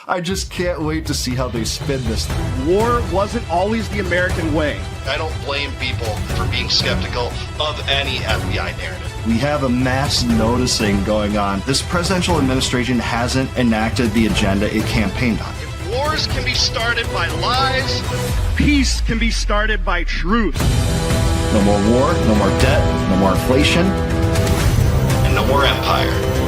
I just can't wait to see how they spin this. War wasn't always the American way. I don't blame people for being skeptical of any FBI narrative. We have a mass noticing going on. This presidential administration hasn't enacted the agenda it campaigned on. If wars can be started by lies, peace can be started by truth. No more war, no more debt, no more inflation, and no more empire.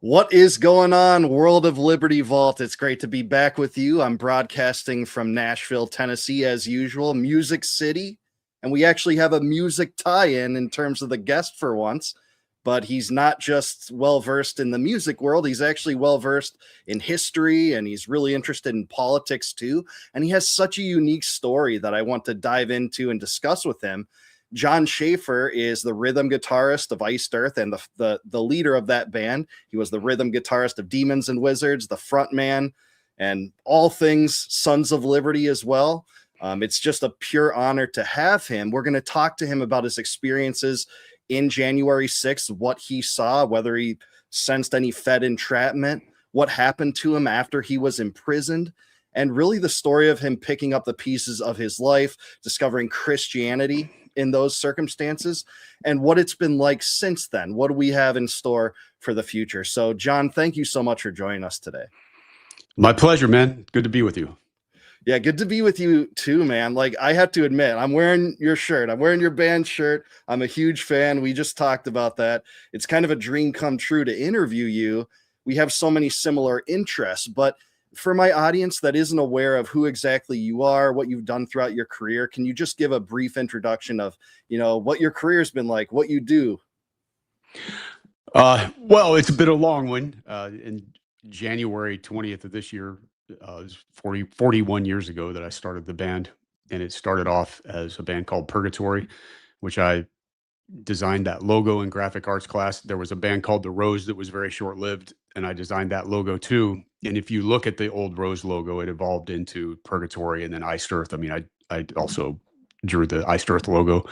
What is going on, World of Liberty Vault? It's great to be back with you. I'm broadcasting from Nashville, Tennessee, as usual, Music City. And we actually have a music tie-in terms of the guest for once. But he's not just well-versed in the music world. He's actually well-versed in history, and he's really interested in politics, too. And he has such a unique story that I want to dive into and discuss with him. Jon Schaffer is the rhythm guitarist of Iced Earth and the leader of that band. He was the rhythm guitarist of Demons and Wizards, the front man, and all things Sons of Liberty as well. It's just a pure honor to have him. We're going to talk to him about his experiences in January 6th, what he saw, whether he sensed any Fed entrapment, what happened to him after he was imprisoned, and really the story of him picking up the pieces of his life, discovering Christianity in those circumstances, and what it's been like since then. What do we have in store for the future? So, Jon, thank you so much for joining us today. My pleasure, man. Good to be with you. Yeah, good to be with you too, man. Like, I have to admit, I'm wearing your shirt. I'm wearing your band shirt. I'm a huge fan. We just talked about that. It's kind of a dream come true to interview you. We have so many similar interests, but for my audience that isn't aware of who exactly you are, what you've done throughout your career, can you just give a brief introduction of, what your career's been like, what you do? Well, it's been a long one. In January 20th of this year, it was 41 years ago that I started the band, and it started off as a band called Purgatory, which I designed that logo in graphic arts class. There was a band called The Rose that was very short-lived, and I designed that logo too. And if you look at the old Rose logo, it evolved into Purgatory and then Iced Earth. I mean, I also drew the Iced Earth logo.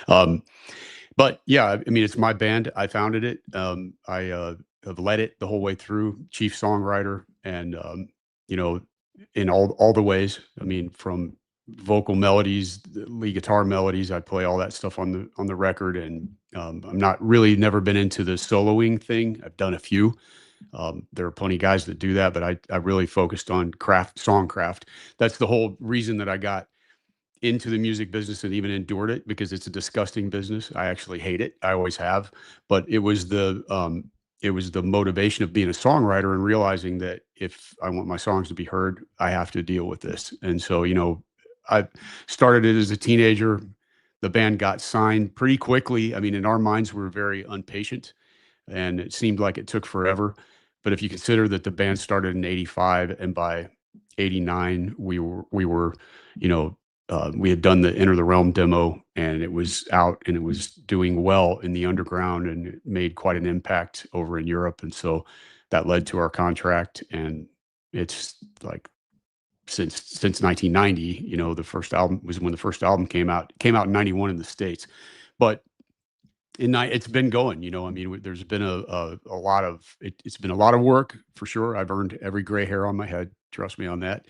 But yeah, I mean, it's my band. I founded it. I have led it the whole way through, chief songwriter, and in all the ways. I mean, from vocal melodies, lead guitar melodies, I play all that stuff on the record. And I'm not really never been into the soloing thing. I've done a few. There are plenty of guys that do that, but I really focused on songcraft. That's the whole reason that I got into the music business and even endured it, because it's a disgusting business. I actually hate it. I always have, but it was the motivation of being a songwriter and realizing that if I want my songs to be heard, I have to deal with this. And so, I started it as a teenager. The band got signed pretty quickly. I mean, in our minds, we were very impatient, and it seemed like it took forever. But if you consider that the band started in 85, and by 89, we were, we had done the Enter the Realm demo, and it was out and it was doing well in the underground, and it made quite an impact over in Europe. And so that led to our contract. And it's like, since 1990, the first album was when the first album came out in 91 in the States. But it's been going, I mean, there's been a lot of, it's been a lot of work for sure. I've earned every gray hair on my head. Trust me on that.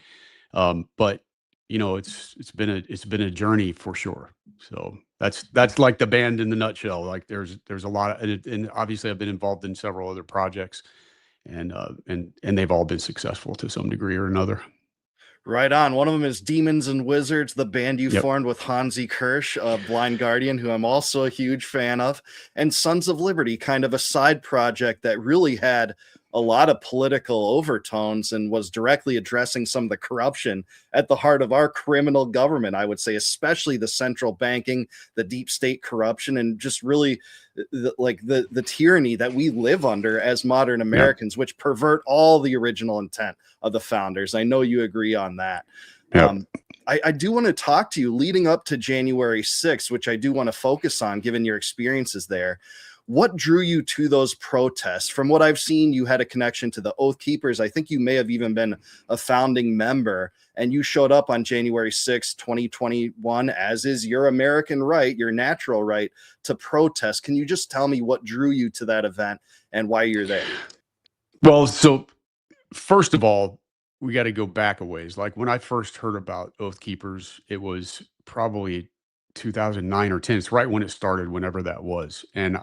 But it's been a journey for sure. So that's like the band in the nutshell. Like there's a lot of, and obviously I've been involved in several other projects, and they've all been successful to some degree or another. Right on. One of them is Demons and Wizards, the band you formed with Hansi Kirsch of Blind Guardian, who I'm also a huge fan of, and Sons of Liberty, kind of a side project that really had a lot of political overtones and was directly addressing some of the corruption at the heart of our criminal government, I would say, especially the central banking, the deep state corruption, and just really the tyranny that we live under as modern Americans, which pervert all the original intent of the founders. I know you agree on that. I do want to talk to you leading up to January 6th, which I do want to focus on given your experiences there. What drew you to those protests? From what I've seen, you had a connection to the Oath Keepers. I think you may have even been a founding member, and you showed up on January 6, 2021, as is your American right, your natural right to protest. Can you just tell me what drew you to that event and why you're there? Well, so first of all, we got to go back a ways. Like when I first heard about Oath Keepers, it was probably 2009 or 10. It's right when it started, whenever that was. And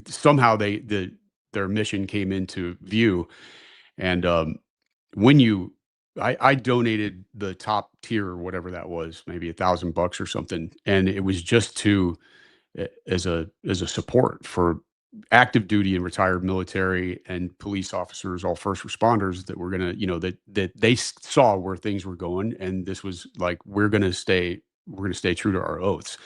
somehow their mission came into view. And when I donated the top tier or whatever that was, maybe $1,000 or something, and it was just as a support for active duty and retired military and police officers, all first responders that were gonna, that they saw where things were going, and this was like, we're gonna stay true to our oaths.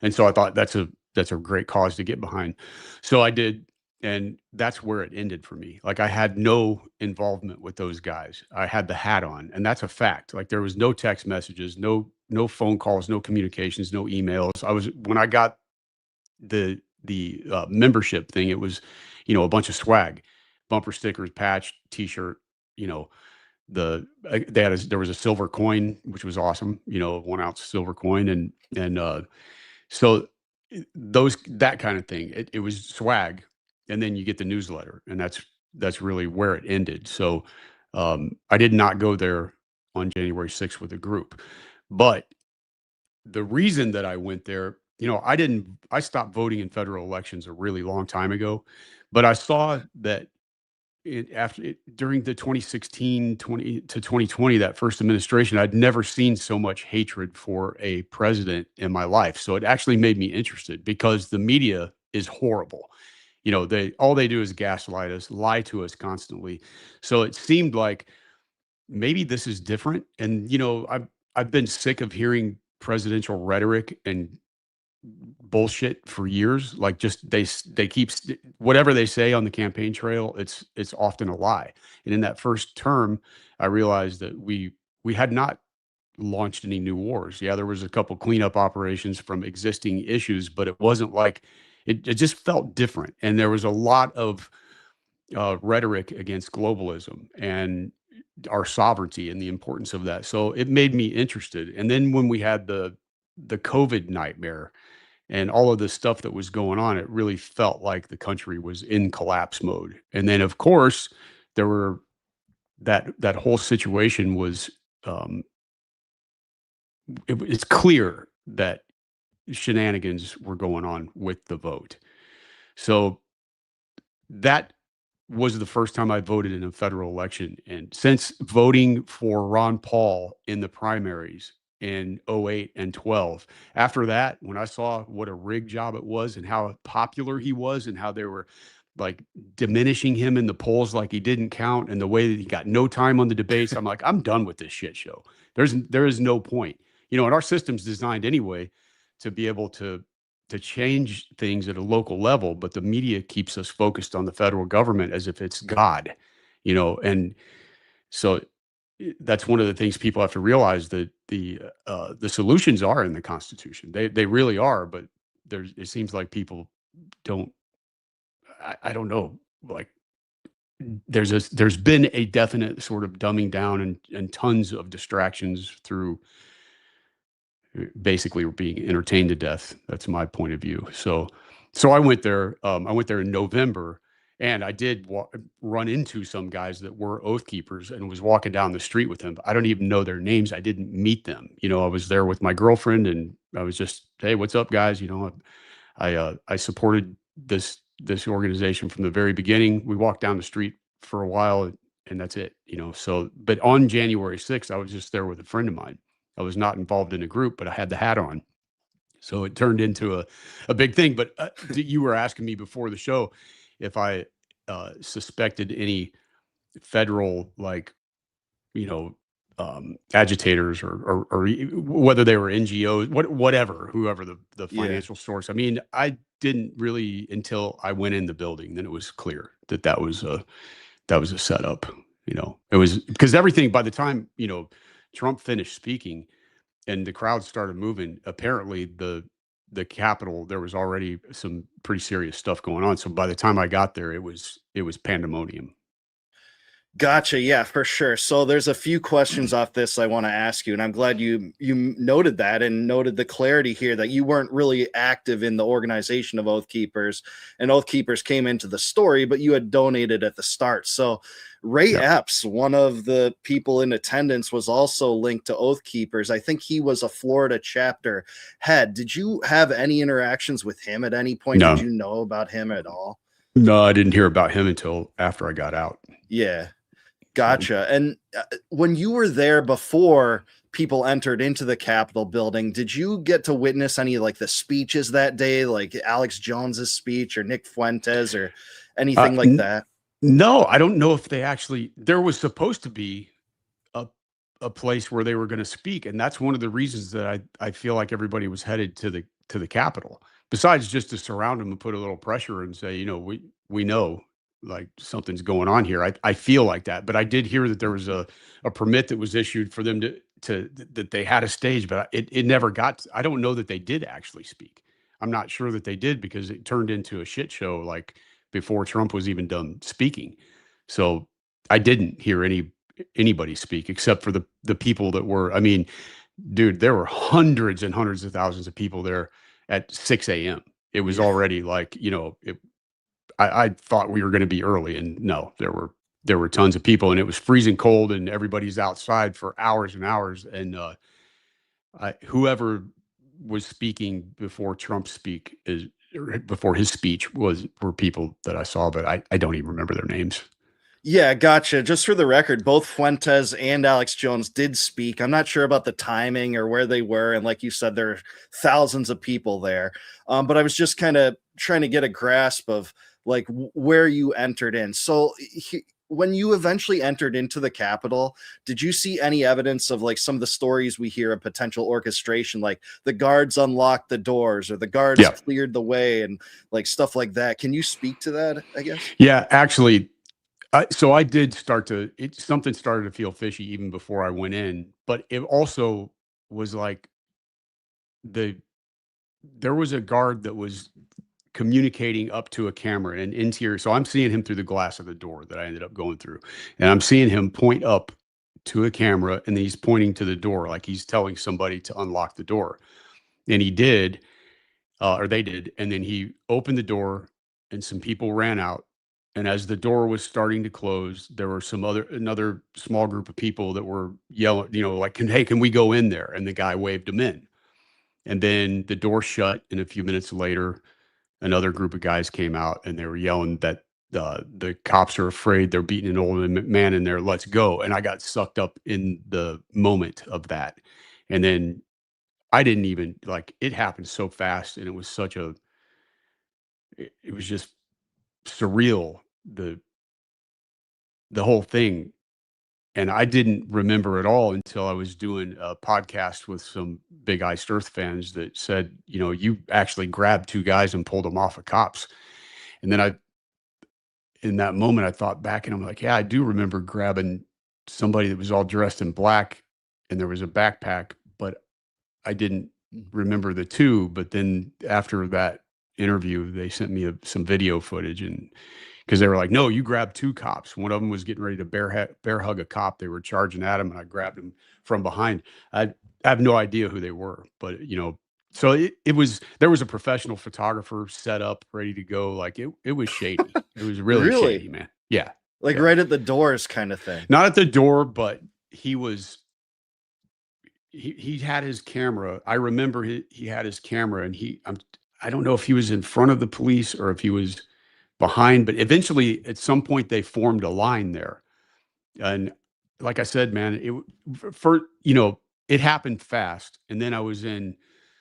And so I thought that's a great cause to get behind. So I did, and that's where it ended for me. Like I had no involvement with those guys. I had the hat on, and that's a fact. Like there was no text messages, no phone calls, no communications, no emails. When I got the membership thing, it was, a bunch of swag, bumper stickers, patch, t-shirt, there was a silver coin, which was awesome, 1 ounce silver coin. And so that kind of thing, it was swag. And then you get the newsletter, and that's really where it ended. So I did not go there on January 6th with a group, but the reason that I went there, I stopped voting in federal elections a really long time ago, but I saw that during the 2016 to 2020, that first administration, I'd never seen so much hatred for a president in my life. So it actually made me interested, because the media is horrible. All they do is gaslight us, lie to us constantly. So it seemed like maybe this is different. And, I've been sick of hearing presidential rhetoric and bullshit for years. Like just they keep whatever they say on the campaign trail, it's often a lie. And in that first term, I realized that we had not launched any new wars. Yeah, there was a couple cleanup operations from existing issues, but it wasn't like it just felt different. And there was a lot of rhetoric against globalism and our sovereignty and the importance of that. So it made me interested. And then when we had the COVID nightmare and all of the stuff that was going on, it really felt like the country was in collapse mode. And then, of course, there were that whole situation was, it's clear that shenanigans were going on with the vote. So that was the first time I voted in a federal election. And since voting for Ron Paul in the primaries in 08 and 12, after that, when I saw what a rigged job it was and how popular he was and how they were like diminishing him in the polls like he didn't count, and the way that he got no time on the debates, I'm like, I'm done with this shit show. There is no point. And our system's designed anyway to be able to change things at a local level, but the media keeps us focused on the federal government as if it's God, and so that's one of the things people have to realize, that the solutions are in the Constitution. They really are, but it seems like people don't, I don't know, like there's been a definite sort of dumbing down and tons of distractions through basically being entertained to death. That's my point of view. So I went there. I went there in November, and I did run into some guys that were Oath Keepers, and was walking down the street with them. I don't even know their names. I didn't meet them. I was there with my girlfriend, and I was just, hey, what's up, guys? I supported this organization from the very beginning. We walked down the street for a while, and that's it. So, but on January 6th, I was just there with a friend of mine. I was not involved in a group, but I had the hat on. So it turned into a big thing. But you were asking me before the show if I suspected any federal, like, agitators or whether they were NGOs, whoever the financial source. I mean, I didn't really until I went in the building. Then it was clear that was a setup. It was because everything, by the time, Trump finished speaking and the crowd started moving, apparently the the Capitol, there was already some pretty serious stuff going on. So by the time I got there, it was pandemonium. Gotcha. Yeah, for sure. So there's a few questions off this I want to ask you, and I'm glad you noted that and noted the clarity here that you weren't really active in the organization of Oath Keepers, and Oath Keepers came into the story, but you had donated at the start. So Ray Epps, one of the people in attendance, was also linked to Oath Keepers. I think he was a Florida chapter head. Did you have any interactions with him at any point? No. Did you know about him at all? No, I didn't hear about him until after I got out. Yeah. Gotcha. And when you were there before people entered into the Capitol building, did you get to witness any like the speeches that day, like Alex Jones's speech or Nick Fuentes or anything like that? No, I don't know if they actually, there was supposed to be a place where they were going to speak. And that's one of the reasons that I feel like everybody was headed to the Capitol, besides just to surround them and put a little pressure and say, you know, we know like something's going on here. I feel like that, but I did hear that there was a permit that was issued for them to that they had a stage, but it never got, I don't know that they did actually speak. I'm not sure that they did, because it turned into a shit show like before Trump was even done speaking. So I didn't hear anybody speak except for the people that were, I mean, dude, there were hundreds and hundreds of thousands of people there at 6 a.m. It was already like, you know, I thought we were going to be early, and no, there were tons of people, and it was freezing cold, and everybody's outside for hours and hours. And whoever was speaking before before his speech were people that I saw, but I don't even remember their names. Yeah, gotcha. Just for the record, both Fuentes and Alex Jones did speak. I'm not sure about the timing or where they were. And like you said, there are thousands of people there. But I was just kind of trying to get a grasp of like where you entered in. So when you eventually entered into the Capitol, did you see any evidence of like some of the stories we hear of potential orchestration, like the guards unlocked the doors or the guards cleared the way and like stuff like that? Can you speak to that, I guess? Yeah, actually, so I did something started to feel fishy even before I went in, but it also was like there was a guard that was communicating up to a camera and interior. So I'm seeing him through the glass of the door that I ended up going through, and I'm seeing him point up to a camera, and then he's pointing to the door like he's telling somebody to unlock the door. And he did, or they did, and then he opened the door, and some people ran out. And as the door was starting to close, there were another small group of people that were yelling, you know, like, hey, can we go in there? And the guy waved them in. And then the door shut, and a few minutes later, another group of guys came out, and they were yelling that the cops are afraid, they're beating an old man in there, let's go. And I got sucked up in the moment of that. And then I didn't even, like, it happened so fast, and it was it was just surreal, the whole thing. And I didn't remember at all until I was doing a podcast with some big Iced Earth fans that said, you know, you actually grabbed two guys and pulled them off of cops. And then in that moment, I thought back, and I'm like, yeah, I do remember grabbing somebody that was all dressed in black, and there was a backpack, but I didn't remember the two. But then after that interview, they sent me some video footage, and because they were like, no, you grabbed two cops. One of them was getting ready to bear hug a cop. They were charging at him, and I grabbed him from behind. I have no idea who they were, but you know, so there was a professional photographer set up, ready to go. Like it was shady. It was really shady, man. Yeah. Like right at the doors kind of thing. Not at the door, but he had his camera. I remember he had his camera, and I don't know if he was in front of the police or if he was behind, but eventually at some point they formed a line there. And like I said, man, it happened fast. And then I was in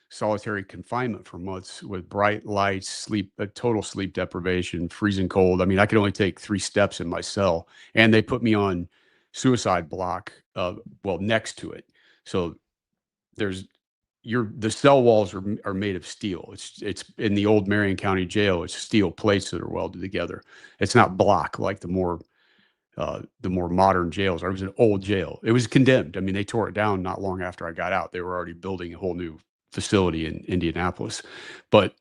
solitary confinement for months with bright lights, total sleep deprivation, freezing cold. I mean, I could only take 3 steps in my cell, and they put me on suicide block, next to it. So the cell walls are made of steel. It's in the old Marion County Jail. It's steel plates that are welded together. It's not block like the more modern jails. It was an old jail. It was condemned. I mean, they tore it down not long after I got out. They were already building a whole new facility in Indianapolis. But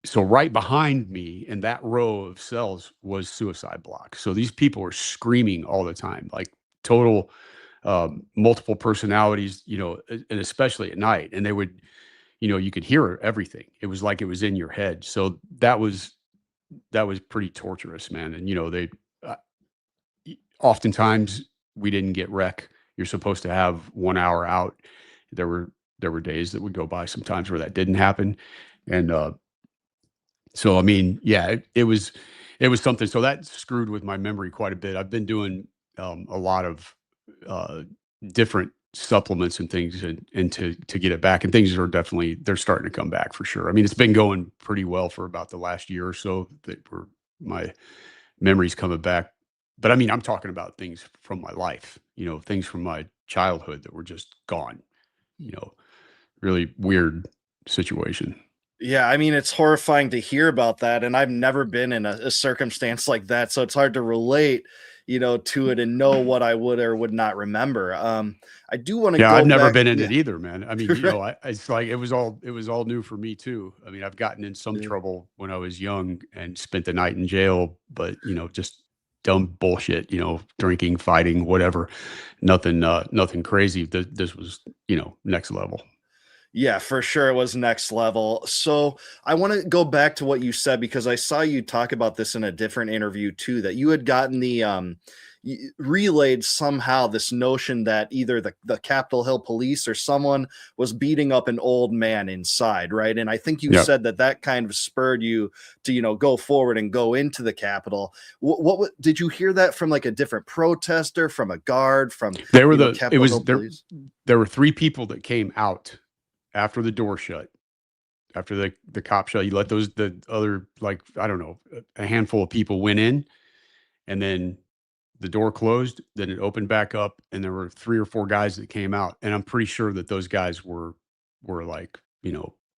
so right behind me in that row of cells was suicide block. So these people were screaming all the time, like total multiple personalities, and especially at night. And they would, you could hear everything. It was like it was in your head. So that was pretty torturous, man. And they oftentimes we didn't get rec. You're supposed to have 1 hour out. There were days that would go by sometimes where that didn't happen. And so I mean, yeah, it was something. So that screwed with my memory quite a bit. I've been doing a lot of different supplements and things and to get it back, and things are definitely, they're starting to come back for sure. I mean, it's been going pretty well for about the last year or so that my memory's coming back. But I mean, I'm talking about things from my life, things from my childhood that were just gone, really weird situation. Yeah, I mean, it's horrifying to hear about that, and I've never been in a circumstance like that, so it's hard to relate, to it and know what I would or would not remember. I do want to. Yeah, go I've never back, been in it either, man. I mean, Right. it's like it was all new for me too. I mean, I've gotten in some trouble when I was young and spent the night in jail, but just dumb bullshit, drinking, fighting, whatever. Nothing crazy. This was, next level. Yeah, for sure. It was next level. So I want to go back to what you said because I saw you talk about this in a different interview too, that you had gotten the relayed somehow this notion that either the Capitol Hill police or someone was beating up an old man inside, right? And I think you said that kind of spurred you to, go forward and go into the Capitol. What did you hear that from, like a different protester, from a guard, from There were Capitol Hill police? there were 3 people that came out after the door shut, after the cop shut. You let the other, like, I don't know, a handful of people went in, and then the door closed, then it opened back up, and there were 3 or 4 guys that came out. And I'm pretty sure that those guys were like,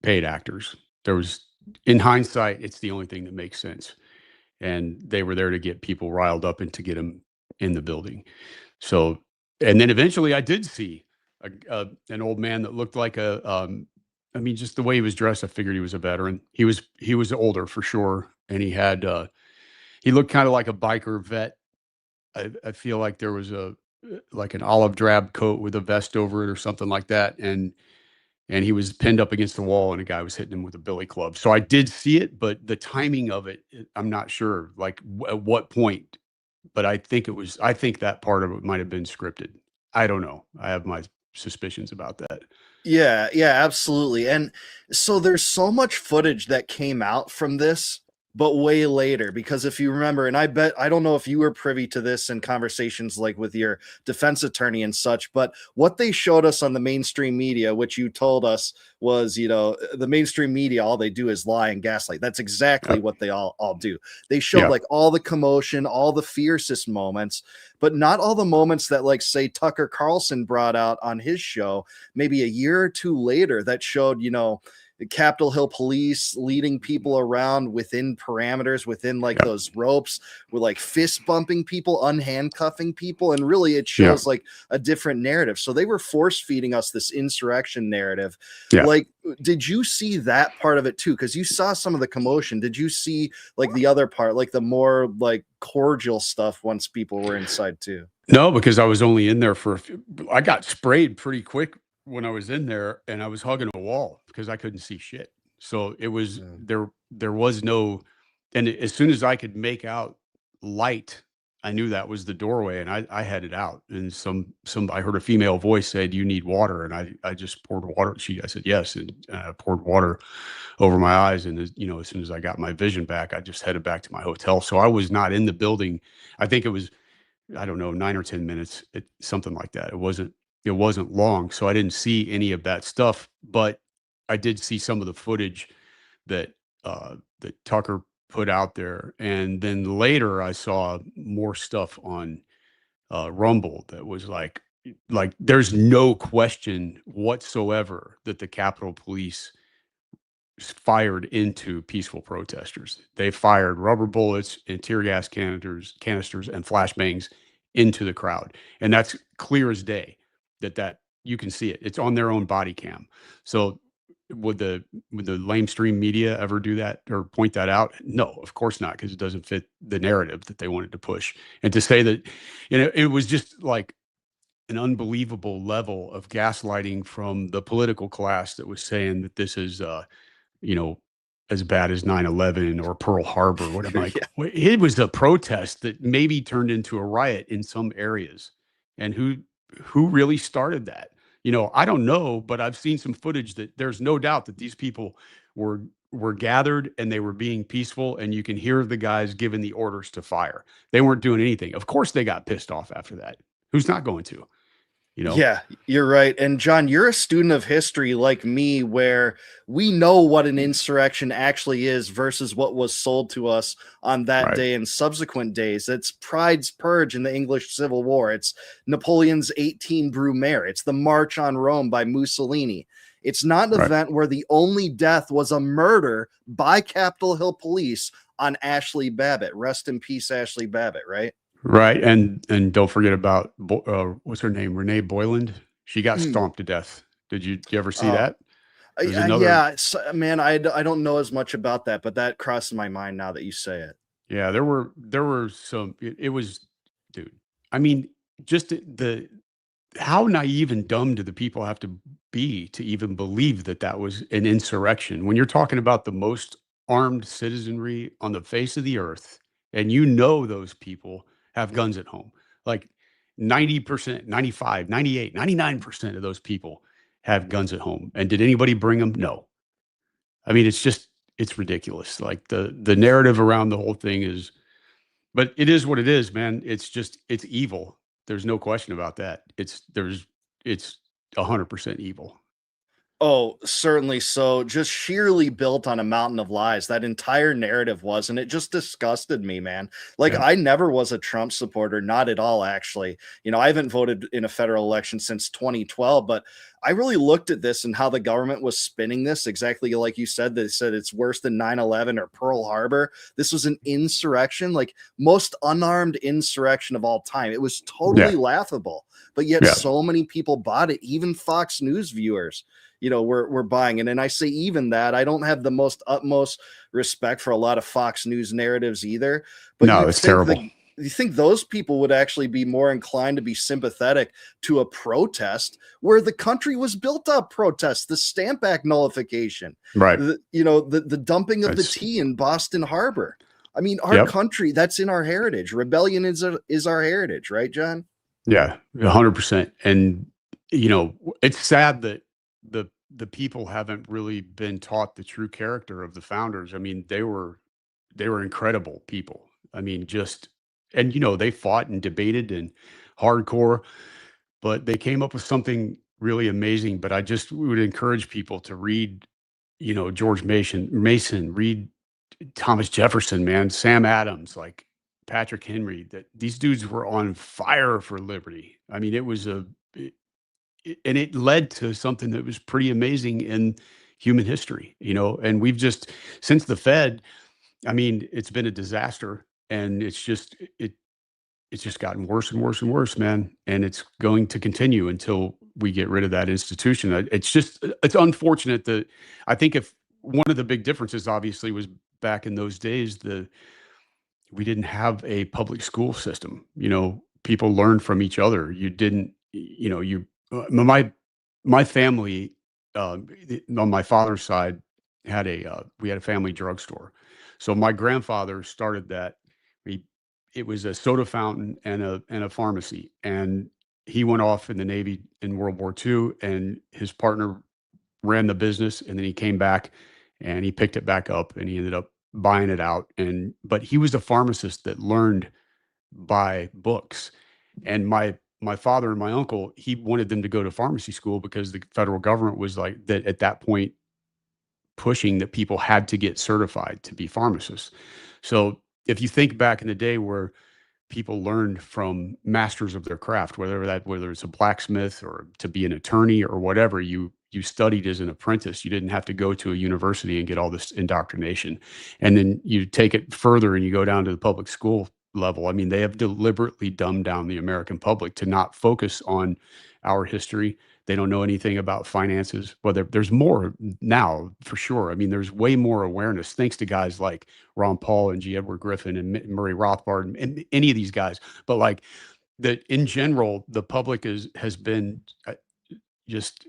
paid actors. There was, in hindsight, it's the only thing that makes sense. And they were there to get people riled up and to get them in the building. So, and then eventually I did see an old man that looked like I mean, just the way he was dressed, I figured he was a veteran. He was older for sure. And he had, he looked kind of like a biker vet. I feel like there was like an olive drab coat with a vest over it or something like that. And he was pinned up against the wall and a guy was hitting him with a billy club. So I did see it, but the timing of it, I'm not sure like at what point, but I think that part of it might've been scripted. I don't know. I have my suspicions about that. Yeah, absolutely. And so there's so much footage that came out from this, but way later, because if you remember, and I don't know if you were privy to this in conversations like with your defense attorney and such, but what they showed us on the mainstream media, which you told us was, the mainstream media, all they do is lie and gaslight. That's exactly what they all do. They showed like all the commotion, all the fiercest moments, but not all the moments that, like, say, Tucker Carlson brought out on his show maybe a year or two later that showed, the Capitol Hill police leading people around within parameters, within like those ropes, with like fist bumping people, unhandcuffing people. And really it shows like a different narrative. So they were force feeding us this insurrection narrative. Like, did you see that part of it too? Because you saw some of the commotion. Did you see like the other part, like the more like cordial stuff once people were inside too? No, because I was only in there I got sprayed pretty quick when I was in there, and I was hugging a wall because I couldn't see shit. So it was there was no, and as soon as I could make out light, I knew that was the doorway, and I headed out. And I heard a female voice said, "You need water," and I just poured water. I said yes, and I poured water over my eyes. And as soon as I got my vision back, I just headed back to my hotel. So I was not in the building. I think it was, I don't know, 9 or 10 minutes, something like that. It wasn't long, so I didn't see any of that stuff, but I did see some of the footage that that Tucker put out there. And then later I saw more stuff on Rumble that was like there's no question whatsoever that the Capitol Police fired into peaceful protesters. They fired rubber bullets and tear gas canisters and flashbangs into the crowd. And that's clear as day that you can see it. It's on their own body cam. So would the lamestream media ever do that or point that out? No, of course not, because it doesn't fit the narrative that they wanted to push. And to say that, it was just like an unbelievable level of gaslighting from the political class that was saying that this is, you know, as bad as 9/11 or Pearl Harbor. What I'm like, Yeah. it was a protest that maybe turned into a riot in some areas. And who really started that? I don't know, but I've seen some footage that there's no doubt that these people were gathered and they were being peaceful, and you can hear the guys giving the orders to fire. They weren't doing anything. Of course they got pissed off after that. Who's not going to? Yeah, you're right. And John, you're a student of history like me, where we know what an insurrection actually is versus what was sold to us on that Right. day and subsequent days. It's Pride's Purge in the English Civil War. It's Napoleon's 18 Brumaire. It's the March on Rome by Mussolini. It's not an Right. event where the only death was a murder by Capitol Hill police on Ashley Babbitt. Rest in peace, Ashley Babbitt, right? Right. And don't forget about what's her name? Renee Boyland. She got Mm. stomped to death. Did you ever see Oh, that? There's another. Yeah, man, I don't know as much about that, but that crosses my mind now that you say it. Yeah, there were some. It was, dude. I mean, just how naive and dumb do the people have to be to even believe that that was an insurrection? When you're talking about the most armed citizenry on the face of the earth, and those people have guns at home, like 90%, 95, 98, 99% of those people have guns at home. And did anybody bring them? No. I mean, it's ridiculous. Like the narrative around the whole thing is, but it is what it is, man. It's evil. There's no question about that. It's 100% evil. Oh, certainly so. Just sheerly built on a mountain of lies. That entire narrative was, and it just disgusted me, man. Like, Yeah. I never was a Trump supporter, not at all, actually. I haven't voted in a federal election since 2012, but I really looked at this and how the government was spinning this exactly like you said. They said it's worse than 9/11 or Pearl Harbor. This was an insurrection, like most unarmed insurrection of all time. It was totally laughable, but yet Yeah. so many people bought it. Even Fox News viewers, we're buying it. And I say even that, I don't have the utmost respect for a lot of Fox News narratives either. But No, you'd it's think terrible. you think those people would actually be more inclined to be sympathetic to a protest where the country was built up? Protest, the Stamp Act nullification, Right. the dumping of the That's- tea in Boston Harbor. I mean, our Yep. country, that's in our heritage. Rebellion is our heritage, right, John? Yeah, 100%. And it's sad that the people haven't really been taught the true character of the founders. I mean, they were incredible people. I mean, and they fought and debated and hardcore, but they came up with something really amazing. But I just would encourage people to read, George Mason, read Thomas Jefferson, man, Sam Adams, like Patrick Henry, that these dudes were on fire for liberty. I mean, and it led to something that was pretty amazing in human history, and we've just, since the Fed, I mean, it's been a disaster, and it's just gotten worse and worse and worse, man. And it's going to continue until we get rid of that institution. It's unfortunate that, I think, if one of the big differences obviously was back in those days, we didn't have a public school system. People learned from each other. You didn't, my family, on my father's side, we had a family drugstore. So my grandfather started that. It was a soda fountain and a pharmacy, and he went off in the Navy in World War II, and his partner ran the business, and then he came back and he picked it back up, and he ended up buying it out. But he was a pharmacist that learned by books. And my father and my uncle, he wanted them to go to pharmacy school because the federal government was like that at that point, pushing that people had to get certified to be pharmacists. So if you think back in the day where people learned from masters of their craft, whether it's a blacksmith or to be an attorney or whatever, you studied as an apprentice. You didn't have to go to a university and get all this indoctrination. And then you take it further and you go down to the public school level. I mean, they have deliberately dumbed down the American public to not focus on our history. They don't know anything about finances. Well, there's more now for sure. I mean, there's way more awareness thanks to guys like Ron Paul and G. Edward Griffin and Murray Rothbard and any of these guys. But like that in general, the public has been just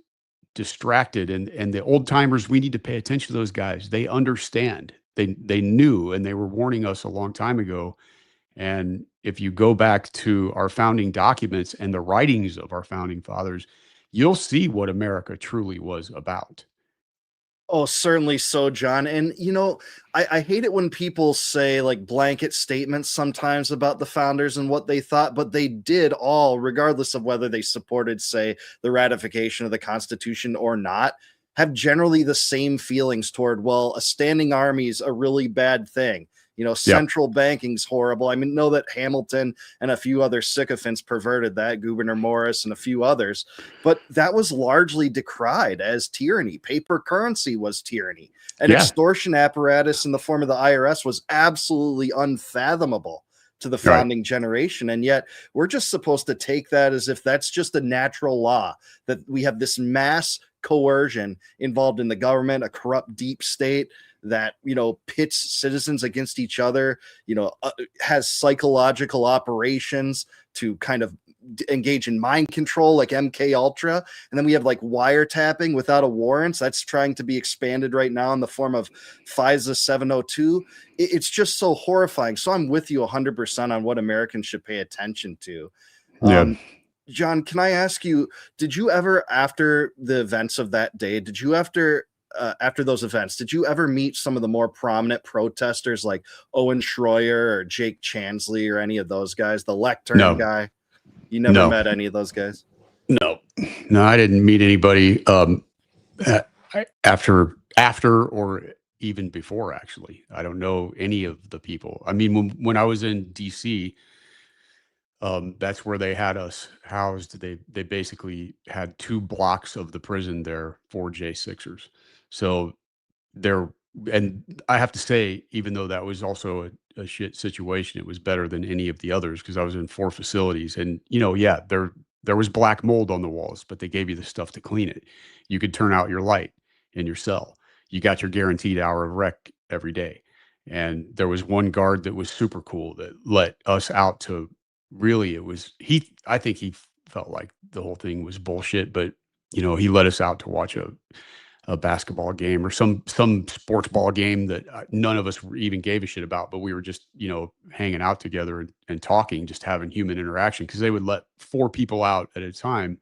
distracted, and the old timers, we need to pay attention to those guys. They understand. They knew, and they were warning us a long time ago. And if you go back to our founding documents and the writings of our founding fathers, you'll see what America truly was about. Oh, certainly so, John. And, you know, I hate it when people say like blanket statements sometimes about the founders and what they thought, but they did all, regardless of whether they supported, say, the ratification of the Constitution or not, have generally the same feelings toward, well, a standing army is a really bad thing. You know, central banking's horrible. I mean, know that Hamilton and a few other sycophants perverted that, Gouverneur Morris and a few others, but that was largely decried as tyranny. Paper currency was tyranny. An extortion apparatus in the form of the IRS was absolutely unfathomable to the founding generation. And yet we're just supposed to take that as if that's just a natural law, that we have this mass coercion involved in the government, a corrupt deep state that, you know, pits citizens against each other, you know, has psychological operations to kind of engage in mind control like MK Ultra. And then we have like wiretapping without a warrant. That's trying to be expanded right now in the form of FISA 702. It's just so horrifying. So I'm with you 100% on what Americans should pay attention to. John, can I ask you, did you ever, after the events of that day, after those events, did you ever meet some of the more prominent protesters like Owen Schroyer or Jake Chansley or any of those guys, the lectern guy? You never met any of those guys? No, I didn't meet anybody after or even before, actually. I don't know any of the people. I mean, when I was in DC, that's where they had us housed. They basically had 2 blocks of the prison there for J6ers. So and I have to say, even though that was also a shit situation, it was better than any of the others because I was in 4 facilities. And, you know, there was black mold on the walls, but they gave you the stuff to clean it. You could turn out your light in your cell. You got your guaranteed hour of rec every day. And there was one guard that was super cool that let us out to really, I think he felt like the whole thing was bullshit, but, you know, he let us out to watch a basketball game or some sports ball game that none of us even gave a shit about, but we were just, you know, hanging out together and talking, just having human interaction, because they would let 4 people out at a time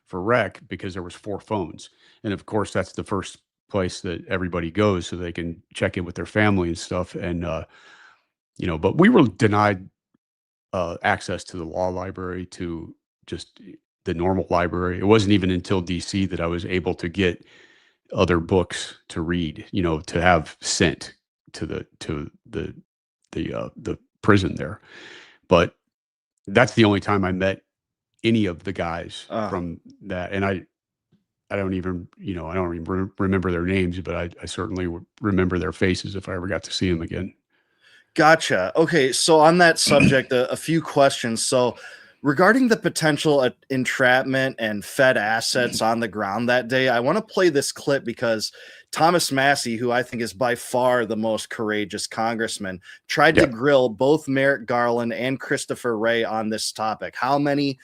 for rec because there was 4 phones. And of course, that's the first place that everybody goes so they can check in with their family and stuff. And, you know, but we were denied access to the law library, to just the normal library. It wasn't even until DC that I was able to get other books to read, you know, to have sent to the prison there. But that's the only time I met any of the guys from that. And I don't even, you know, I don't even remember their names, but I certainly would remember their faces if I ever got to see them again. Gotcha. Okay. So on that subject, a few questions. So regarding the potential entrapment and Fed assets on the ground that day, I want to play this clip because Thomas Massie, who I think is by far the most courageous congressman, tried to grill both Merrick Garland and Christopher Wray on this topic. How many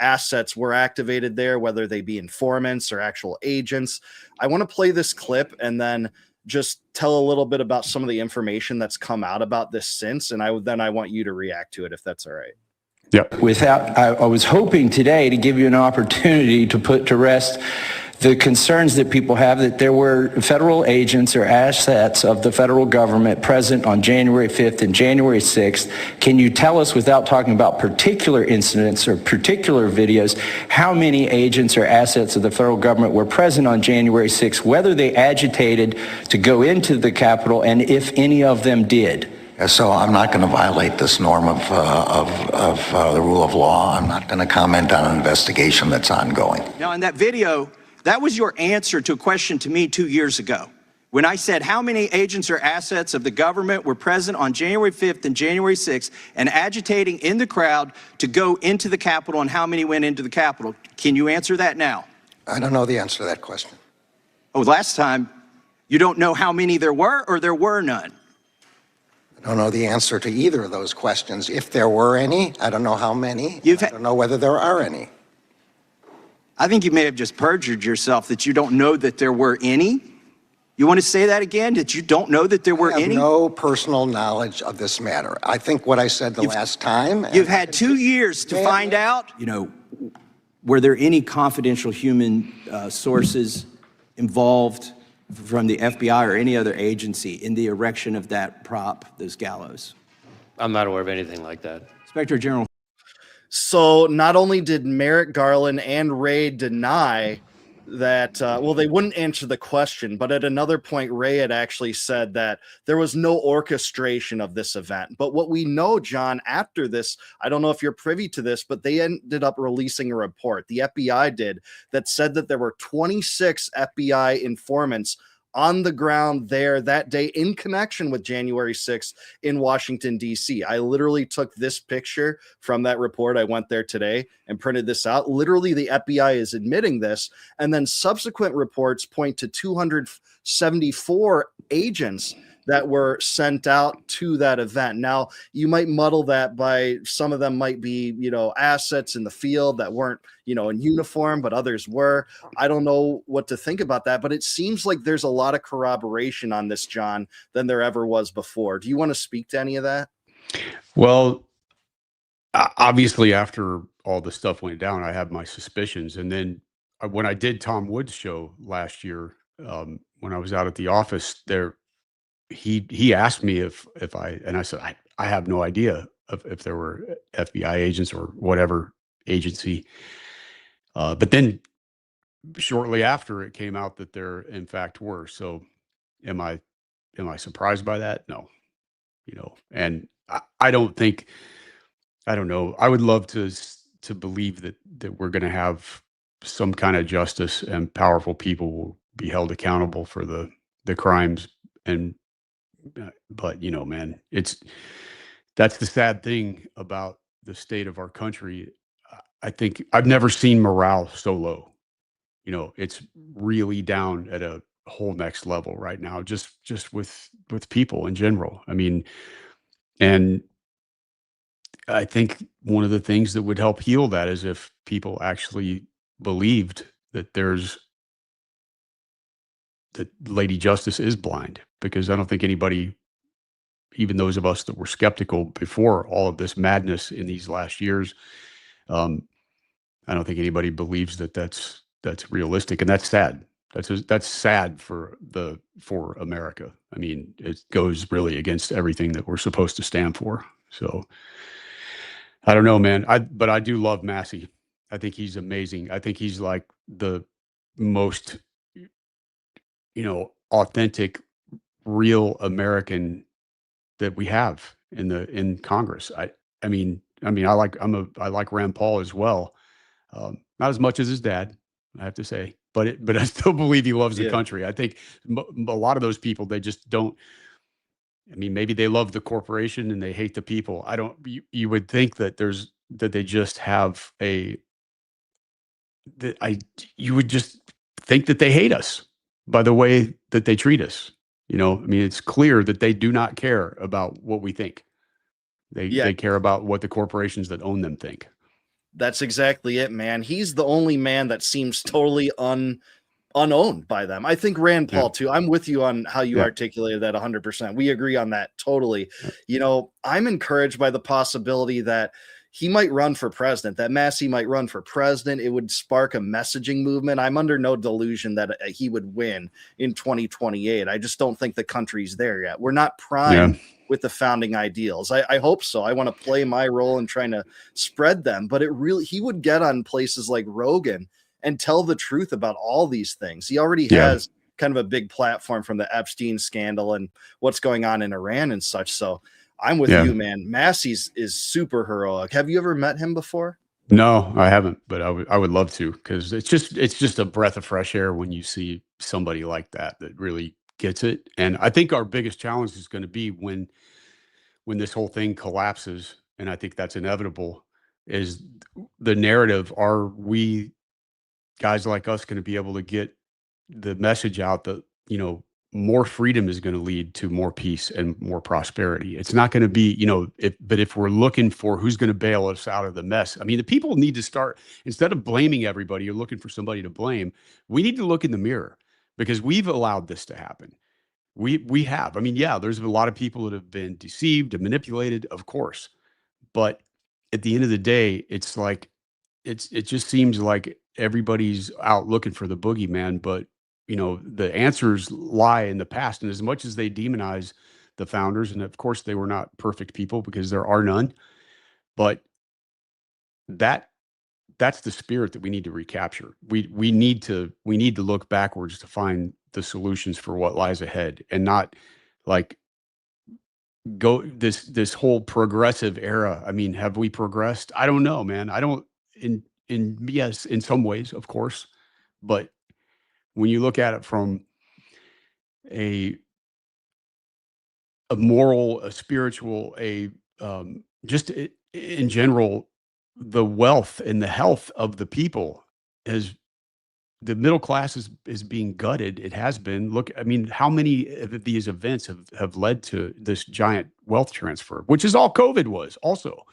assets were activated there, whether they be informants or actual agents? I want to play this clip and then just tell a little bit about some of the information that's come out about this since, and I want you to react to it, if that's all right. Yep. I was hoping today to give you an opportunity to put to rest the concerns that people have that there were federal agents or assets of the federal government present on January 5th and January 6th. Can you tell us, without talking about particular incidents or particular videos, how many agents or assets of the federal government were present on January 6th, whether they agitated to go into the Capitol, and if any of them did? So I'm not going to violate this norm of the rule of law. I'm not going to comment on an investigation that's ongoing. Now, in that video, that was your answer to a question to me 2 years ago. When I said how many agents or assets of the government were present on January 5th and January 6th and agitating in the crowd to go into the Capitol, and how many went into the Capitol. Can you answer that now? I don't know the answer to that question. Oh, last time, you don't know how many there were, or there were none? I don't know the answer to either of those questions. If there were any, I don't know how many. I don't know whether there are any. I think you may have just perjured yourself that you don't know that there were any. You want to say that again, that you don't know that there were I have any? no personal knowledge of this matter. I think what I said the last time. You've had 2 years to find out. You know, were there any confidential human sources involved from the FBI or any other agency in the erection of that prop, those gallows? I'm not aware of anything like that. Inspector General. So not only did Merrick Garland and Ray deny that, well, they wouldn't answer the question, but at another point, Ray had actually said that there was no orchestration of this event. But what we know, John, after this, I don't know if you're privy to this, but they ended up releasing a report, the FBI did, that said that there were 26 FBI informants on the ground there that day in connection with January 6th in Washington, D.C. I literally took this picture from that report. I went there today and printed this out. Literally, the FBI is admitting this. And then subsequent reports point to 274 agents that were sent out to that event. Now, you might muddle that by some of them might be, assets in the field that weren't, in uniform, but others were. I don't know what to think about that, but it seems like there's a lot of corroboration on this, John, than there ever was before. Do you want to speak to any of that? Well, obviously, after all the stuff went down, I had my suspicions. And then when I did Tom Wood's show last year, when I was out at the office there, he asked me if I said, I have no idea if there were FBI agents or whatever agency. But then shortly after it came out that there in fact were. So am I surprised by that? No, and I don't know. I would love to believe that we're going to have some kind of justice and powerful people will be held accountable for the crimes. But man, that's the sad thing about the state of our country. I think I've never seen morale so low. It's really down at a whole next level right now, just with people in general. I mean, and I think one of the things that would help heal that is if people actually believed that that Lady Justice is blind, because I don't think anybody, even those of us that were skeptical before all of this madness in these last years, I don't think anybody believes that that's realistic, and that's sad. That's sad for America. I mean, it goes really against everything that we're supposed to stand for. So I don't know, man. But I do love Massey. I think he's amazing. I think he's like the most authentic, real American that we have in Congress. I like Rand Paul as well. Not as much as his dad, I have to say, but I still believe he loves the country. I think a lot of those people, they just don't. I mean, maybe they love the corporation and they hate the people. I don't. You would think that they just have you would just think that they hate us by the way that they treat us. I mean, it's clear that they do not care about what we think. They care about what the corporations that own them think. That's exactly it, man. He's the only man that seems totally unowned by them. I think Rand Paul too. I'm with you on how you articulated that 100%. We agree on that totally. I'm encouraged by the possibility that he might run for president, that Massey might run for president. It would spark a messaging movement. I'm under no delusion that he would win in 2028. I just don't think the country's there yet. We're not primed with the founding ideals. I hope so. I want to play my role in trying to spread them, but he would get on places like Rogan and tell the truth about all these things. He already has kind of a big platform from the Epstein scandal and what's going on in Iran and such. So I'm with you, man. Massey's is super heroic. Have you ever met him before? No, I haven't, but I would love to, because it's just a breath of fresh air when you see somebody like that really gets it. And I think our biggest challenge is going to be when this whole thing collapses, and I think that's inevitable, is the narrative. Are we guys like us going to be able to get the message out that, you know, more freedom is going to lead to more peace and more prosperity. It's not going to be, you know, but if we're looking for who's going to bail us out of the mess, I mean, the people need to start, instead of blaming everybody or looking for somebody to blame, we need to look in the mirror, because we've allowed this to happen. We have. I mean, yeah, there's a lot of people that have been deceived and manipulated, of course. But at the end of the day, it's like, it just seems like everybody's out looking for the boogeyman, but you know, the answers lie in the past. And as much as they demonize the founders, and of course they were not perfect people, because there are none, but that's the spirit that we need to recapture. We need to look backwards to find the solutions for what lies ahead, and not like go this whole progressive era. I mean, have we progressed? I don't know, man. I don't, in yes, in some ways, of course, but when you look at it from a moral, a spiritual, just in general, the wealth and the health of the people, as the middle class is being gutted. It has been. Look, I mean, how many of these events have led to this giant wealth transfer, which is all COVID was also.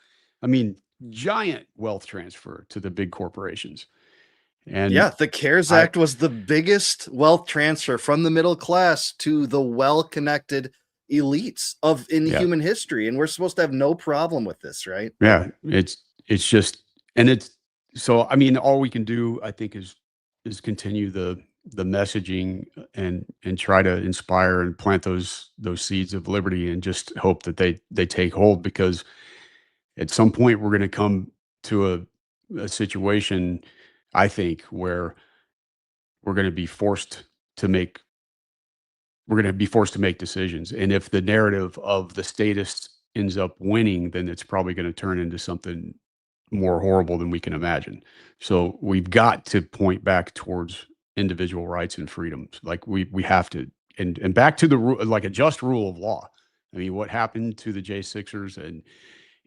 I mean, giant wealth transfer to the big corporations. And yeah, the CARES Act was the biggest wealth transfer from the middle class to the well-connected elites in human history. And we're supposed to have no problem with this, right? Yeah, it's just, and it's, so, I mean, all we can do, I think, is continue the messaging and try to inspire and plant those seeds of liberty, and just hope that they take hold, because at some point we're going to come to a situation, I think, where we're going to be forced to make decisions. And if the narrative of the statists ends up winning, then it's probably going to turn into something more horrible than we can imagine. So we've got to point back towards individual rights and freedoms. Like we have to, and back to like a just rule of law. I mean, what happened to the J6ers and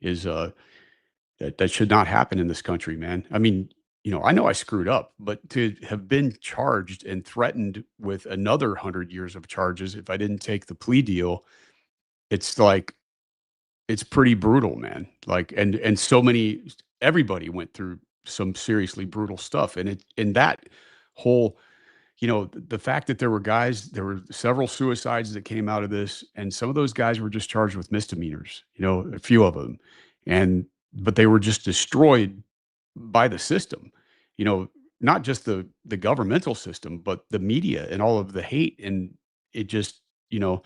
is that should not happen in this country, man. I mean, you know I screwed up, but to have been charged and threatened with another 100 years of charges if I didn't take the plea deal, it's like, it's pretty brutal, man. Like, and everybody went through some seriously brutal stuff. And that whole, you know, the fact that there were several suicides that came out of this, and some of those guys were just charged with misdemeanors, you know, a few of them. But they were just destroyed by the system, you know, not just the governmental system, but the media and all of the hate. And it just, you know,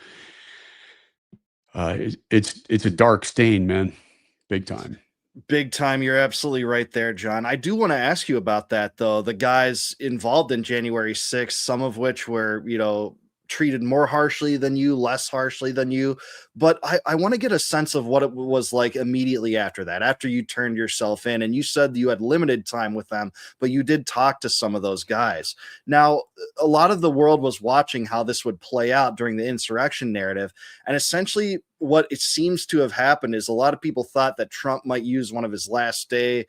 it's a dark stain, man. Big time. Big time. You're absolutely right there, John. I do want to ask you about that, though. The guys involved in January 6th, some of which were, you know, treated more harshly than you, less harshly than you. But I want to get a sense of what it was like immediately after that, after you turned yourself in. And you said you had limited time with them, but you did talk to some of those guys. Now, a lot of the world was watching how this would play out during the insurrection narrative. And essentially, what it seems to have happened is a lot of people thought that Trump might use one of his last days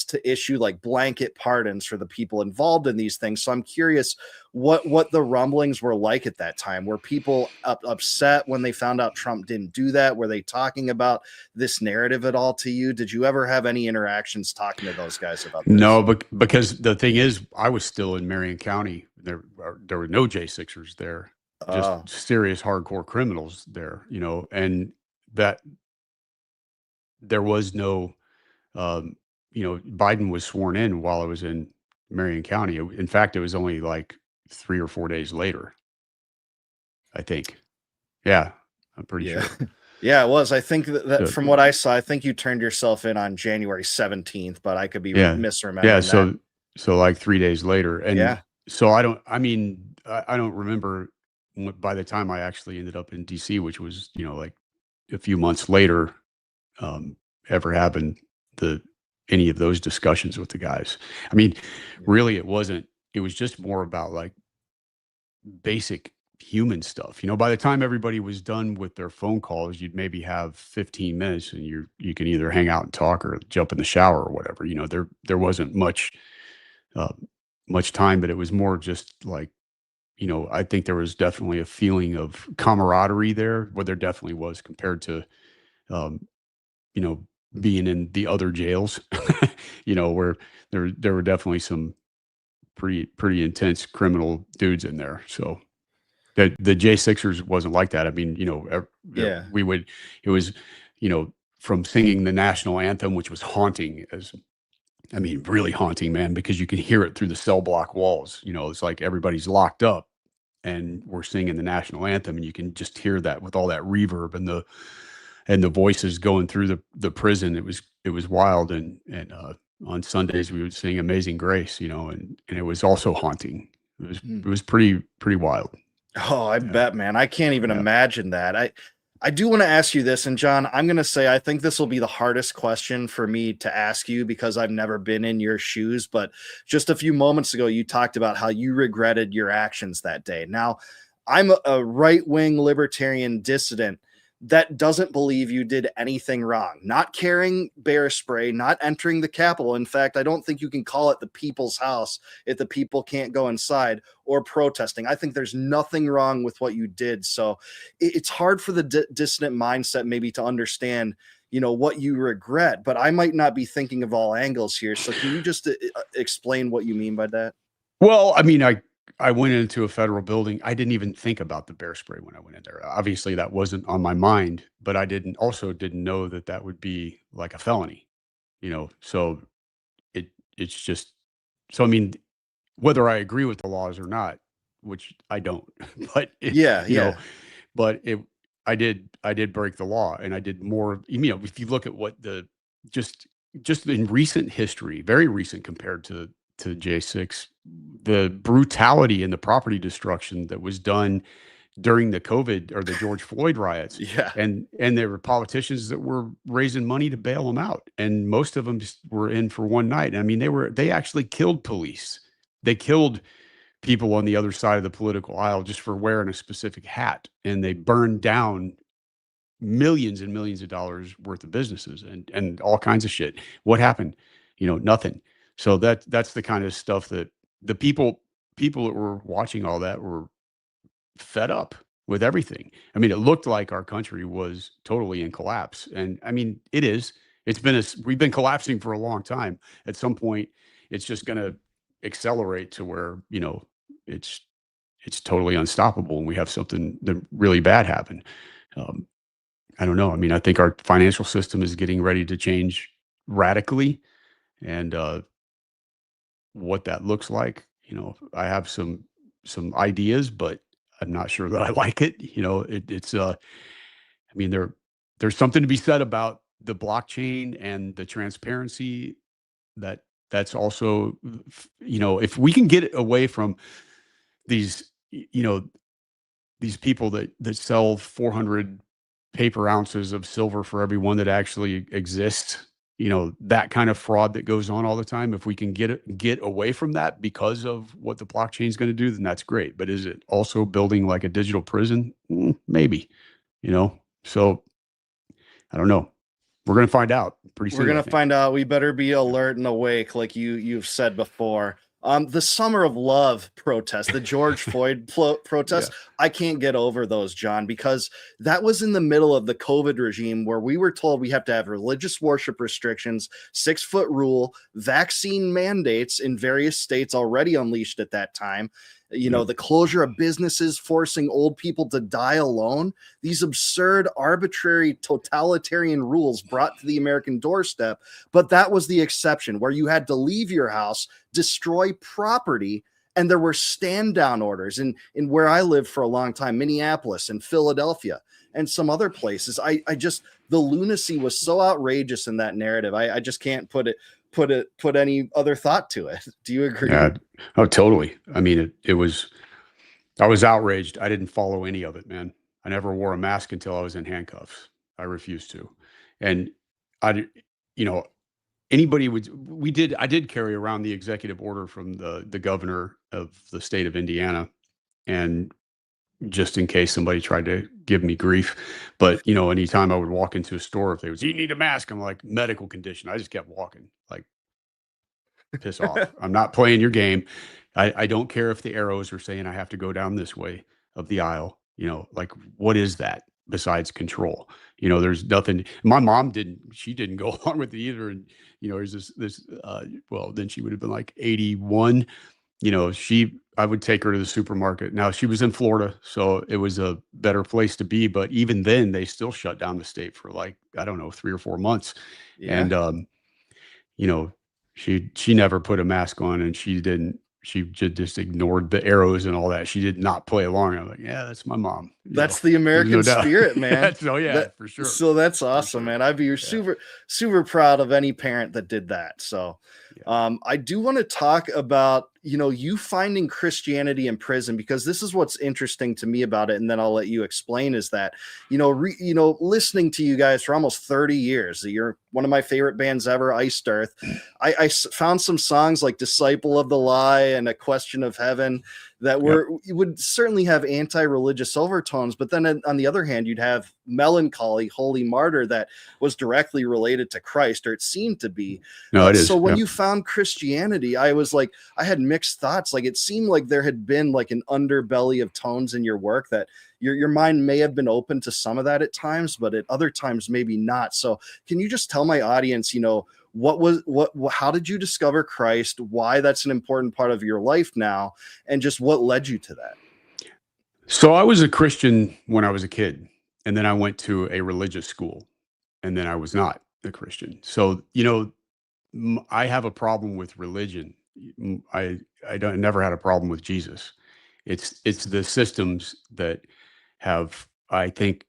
to issue like blanket pardons for the people involved in these things. So I'm curious what the rumblings were like at that time. Were people upset when they found out Trump didn't do that? Were they talking about this narrative at all to you? Did you ever have any interactions talking to those guys about this? No, but because the thing is, I was still in Marion County. There were no J6ers there. Just serious hardcore criminals there, you know, and that there was no, you know, Biden was sworn in while I was in Marion County. In fact, it was only like 3 or 4 days later, I think. Yeah, I'm pretty sure. Yeah, it was. I think that from what I saw, I think you turned yourself in on January 17th, but I could be misremembering. Yeah, that. so like 3 days later. And so I don't remember by the time I actually ended up in DC, which was, you know, like a few months later, ever having any of those discussions with the guys. I mean, really, it was just more about like basic human stuff. You know, by the time everybody was done with their phone calls, you'd maybe have 15 minutes and you can either hang out and talk or jump in the shower or whatever. You know, there wasn't much much time, but it was more just like, I think there was definitely a feeling of camaraderie there, where there definitely was, compared to, um, you know, being in the other jails, where there were definitely some pretty intense criminal dudes in there. So the J6ers wasn't like that. I mean, Yeah. it was, from singing the national anthem, which was haunting, really haunting, man, because you can hear it through the cell block walls. It's like everybody's locked up and we're singing the national anthem, and you can just hear that with all that reverb and the voices going through the prison. It was wild. And on Sundays we would sing Amazing Grace, and it was also haunting. It was pretty wild. Oh, I bet, man. I can't even imagine that. I do want to ask you this, and John, I'm going to say I think this will be the hardest question for me to ask you because I've never been in your shoes. But just a few moments ago, you talked about how you regretted your actions that day. Now, I'm a right-wing libertarian dissident that doesn't believe you did anything wrong. Not carrying bear spray, not entering the Capitol. In fact, I don't think you can call it the people's house if the people can't go inside, or protesting. I think there's nothing wrong with what you did. So it's hard for the dissident mindset maybe to understand, what you regret, but I might not be thinking of all angles here. So can you just explain what you mean by that? Well, I went into a federal building. I didn't even think about the bear spray when I went in there. Obviously, that wasn't on my mind, but I didn't know that would be like a felony, So it's just, so I mean, whether I agree with the laws or not, which I don't, but I did break the law, and I did more. If you look at what just in recent history, very recent compared to J6, the brutality and the property destruction that was done during the COVID or the George Floyd riots. Yeah. And there were politicians that were raising money to bail them out. And most of them just were in for one night. I mean, they actually killed police. They killed people on the other side of the political aisle just for wearing a specific hat. And they burned down millions and millions of dollars worth of businesses and all kinds of shit. What happened? Nothing. So that's the kind of stuff that the people that were watching all that were fed up with everything. I mean, it looked like our country was totally in collapse. And I mean, it is. We've been collapsing for a long time. At some point, it's just going to accelerate to where, it's totally unstoppable and we have something that really bad happen. I don't know. I mean, I think our financial system is getting ready to change radically. And what that looks like, I have some ideas, but I'm not sure that I like it. There's something to be said about the blockchain and the transparency that's also, if we can get it away from these people that sell 400 paper ounces of silver for every one that actually exists, that kind of fraud that goes on all the time. If we can get away from that because of what the blockchain is going to do, then that's great. But is it also building like a digital prison? Maybe, so I don't know. We're going to find out pretty soon. We're going to find out. We better be alert and awake, like you've said before. The Summer of Love protest, the George Floyd protest, I can't get over those, John, because that was in the middle of the COVID regime where we were told we have to have religious worship restrictions, 6-foot rule, vaccine mandates in various states already unleashed at that time. The closure of businesses, forcing old people to die alone. These absurd, arbitrary, totalitarian rules brought to the American doorstep. But that was the exception, where you had to leave your house, destroy property, and there were stand-down orders in where I lived for a long time, Minneapolis and Philadelphia and some other places. I just, the lunacy was so outrageous in that narrative. I just can't put any other thought to it. Do you agree? Yeah. Oh, totally. I mean, I was outraged. I didn't follow any of it, man. I never wore a mask until I was in handcuffs. I refused to. And I did carry around the executive order from the governor of the state of Indiana, and just in case somebody tried to give me grief. But, anytime I would walk into a store, if they was, you need a mask, I'm like, medical condition. I just kept walking. Like, piss off. I'm not playing your game. I don't care if the arrows are saying I have to go down this way of the aisle. Like, what is that besides control? There's nothing. My mom she didn't go along with it either. And, there's well, then she would have been like 81. I would take her to the supermarket. Now, she was in Florida, so it was a better place to be. But even then, they still shut down the state for like, I don't know, 3 or 4 months. Yeah. And, she never put a mask on, and she just ignored the arrows and all that. She did not play along. I'm like, yeah, that's my mom. That's the American spirit, man. For sure. So that's awesome, man. I'd be super proud of any parent that did that. So I do want to talk about, you finding Christianity in prison, because this is what's interesting to me about it. And then I'll let you explain, is that, listening to you guys for almost 30 years, you're one of my favorite bands ever, Iced Earth. I found some songs like Disciple of the Lie and A Question of Heaven that would certainly have anti-religious overtones, but then on the other hand, you'd have Melancholy, Holy Martyr, that was directly related to Christ, or it seemed to be. No, it is. So when you found Christianity, I was like, I had mixed thoughts. Like, it seemed like there had been like an underbelly of tones in your work that your mind may have been open to some of that at times, but at other times maybe not. So can you just tell my audience, how did you discover Christ, why that's an important part of your life now, and just what led you to that? So I was a Christian when I was a kid, and then I went to a religious school, and then I was not a Christian. So, I have a problem with religion. I never had a problem with Jesus. It's the systems that have, I think,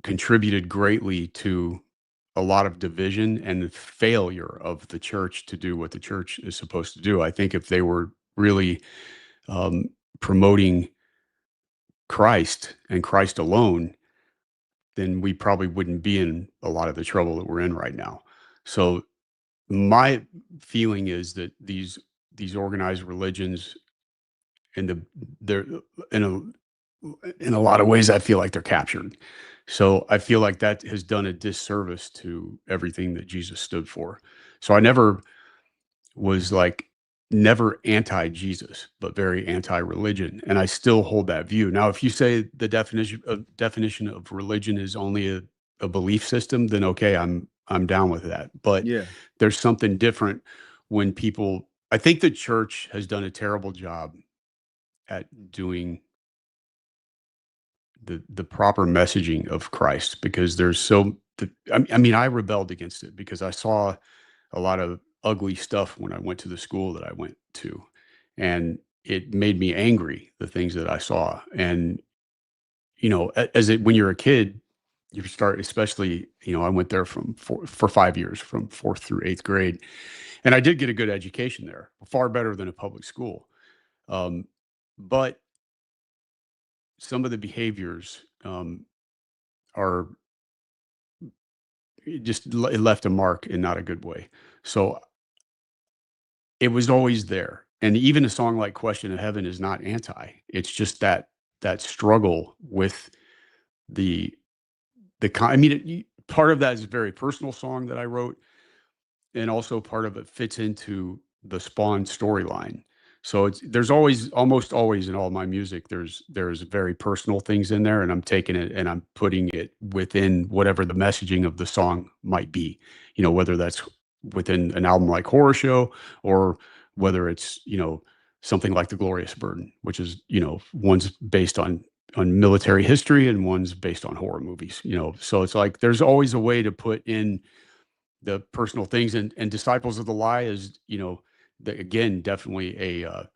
contributed greatly to a lot of division and the failure of the church to do what the church is supposed to do. I think if they were really promoting Christ and Christ alone, then we probably wouldn't be in a lot of the trouble that we're in right now. So my feeling is that these organized religions, they're in a lot of ways, I feel like they're captured. So I feel like that has done a disservice to everything that Jesus stood for. So I never was never anti-Jesus, but very anti-religion. And I still hold that view. Now, if you say the definition of religion is only a belief system, then okay, I'm down with that. But there's something different when people, I think the church has done a terrible job at doing the proper messaging of Christ, because there's I rebelled against it because I saw a lot of ugly stuff when I went to the school that I went to, and it made me angry, the things that I saw. And when you're a kid, you start, especially, I went there for 5 years, from 4th through 8th grade, and I did get a good education there, far better than a public school. But some of the behaviors are just, it left a mark in not a good way. So it was always there. And even a song like Question of Heaven is not anti. It's just that struggle with part of that is a very personal song that I wrote. And also part of it fits into the Spawn storyline. So there's almost always in all my music, there's very personal things in there, and I'm taking it and I'm putting it within whatever the messaging of the song might be, whether that's within an album like Horror Show, or whether it's, something like The Glorious Burden, which is, one's based on military history and one's based on horror movies, so it's like, there's always a way to put in the personal things, and Disciples of the Lie is, again, definitely a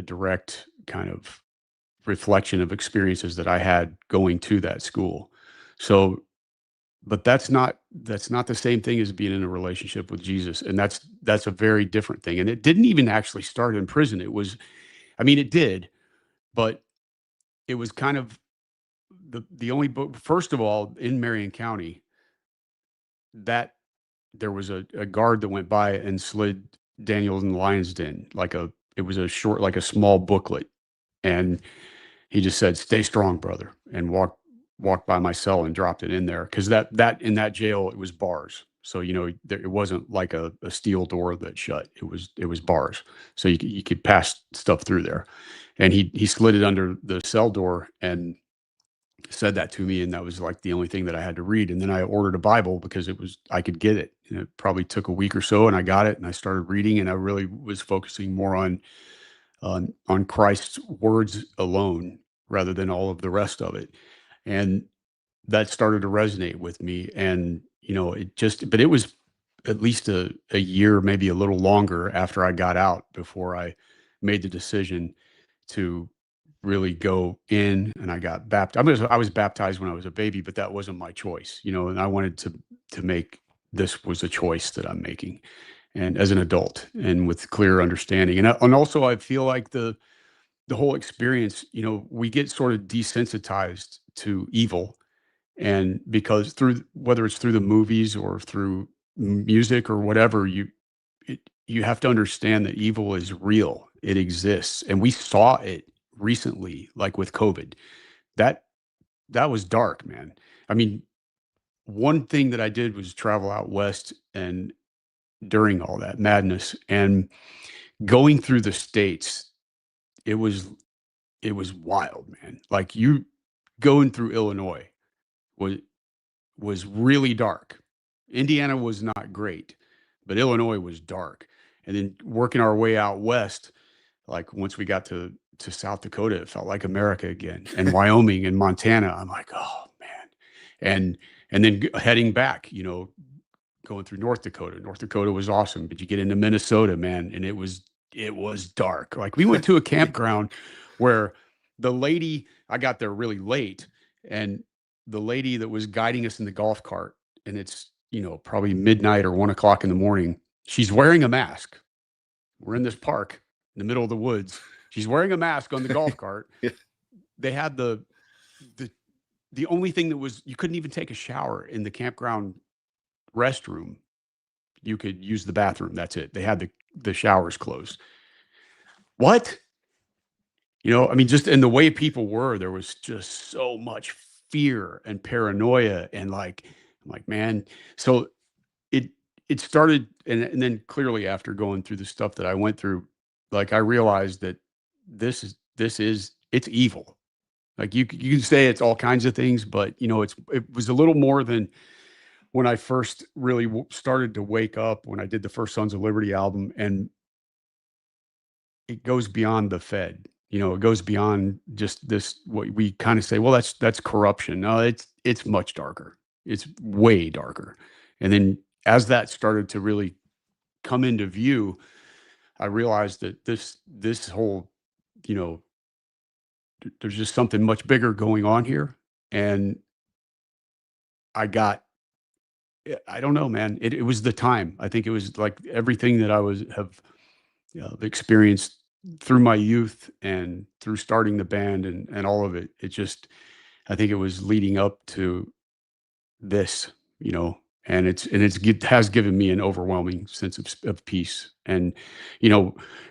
direct kind of reflection of experiences that I had going to that school. So, but that's not the same thing as being in a relationship with Jesus. And that's a very different thing. And it didn't even actually start in prison. It did, but it was kind of the only book, first of all, in Marion County, that there was a guard that went by and slid Daniel in the Lion's Den, it was a short, like a small booklet. And he just said, "Stay strong, brother," and walked by my cell and dropped it in there. Cause that in that jail, it was bars. So, it wasn't like a steel door that shut. It was bars. So you could pass stuff through there. And he slid it under the cell door and said that to me. And that was like the only thing that I had to read. And then I ordered a Bible because I could get it. And it probably took a week or so, and I got it and I started reading, and I really was focusing more on Christ's words alone rather than all of the rest of it. And that started to resonate with me. And, but it was at least a year, maybe a little longer after I got out before I made the decision to really go in, and I got baptized. I was baptized when I was a baby, but that wasn't my choice, and I wanted to make, this was a choice that I'm making, and as an adult and with clear understanding. And also I feel like the whole experience, we get sort of desensitized to evil. And because whether it's through the movies or through music or whatever, you have to understand that evil is real. It exists. And we saw it recently, like with COVID. That was dark, man. I mean, one thing that I did was travel out west, and during all that madness and going through the states, it was wild, man. Like, you going through Illinois was really dark. Indiana was not great, but Illinois was dark. And then working our way out west, like once we got to South Dakota, it felt like America again. And Wyoming and Montana, I'm like, oh man. And then heading back, going through North Dakota. North Dakota was awesome, but you get into Minnesota, man, and it was dark. Like, we went to a campground where I got there really late, and the lady that was guiding us in the golf cart, and it's, probably midnight or 1 o'clock in the morning, she's wearing a mask. We're in this park in the middle of the woods. She's wearing a mask on the golf cart. Yeah. They had the only thing that was, you couldn't even take a shower in the campground restroom. You could use the bathroom. That's it. They had the showers closed. What? I mean, just in the way people were, there was just so much fear and paranoia, and I'm like, man. So it started, and then clearly after going through the stuff that I went through, like, I realized that it's evil. Like, you can say it's all kinds of things, but it was a little more than when I first really started to wake up, when I did the first Sons of Liberty album. And it goes beyond the Fed. It goes beyond just this, what we kind of say, well, that's corruption. No, it's much darker. It's way darker. And then as that started to really come into view, I realized that this whole, there's just something much bigger going on here. And I don't know, man. It was the time. I think it was like everything that I have experienced through my youth and through starting the band and all of it. I think it was leading up to this, and it has given me an overwhelming sense of peace. And,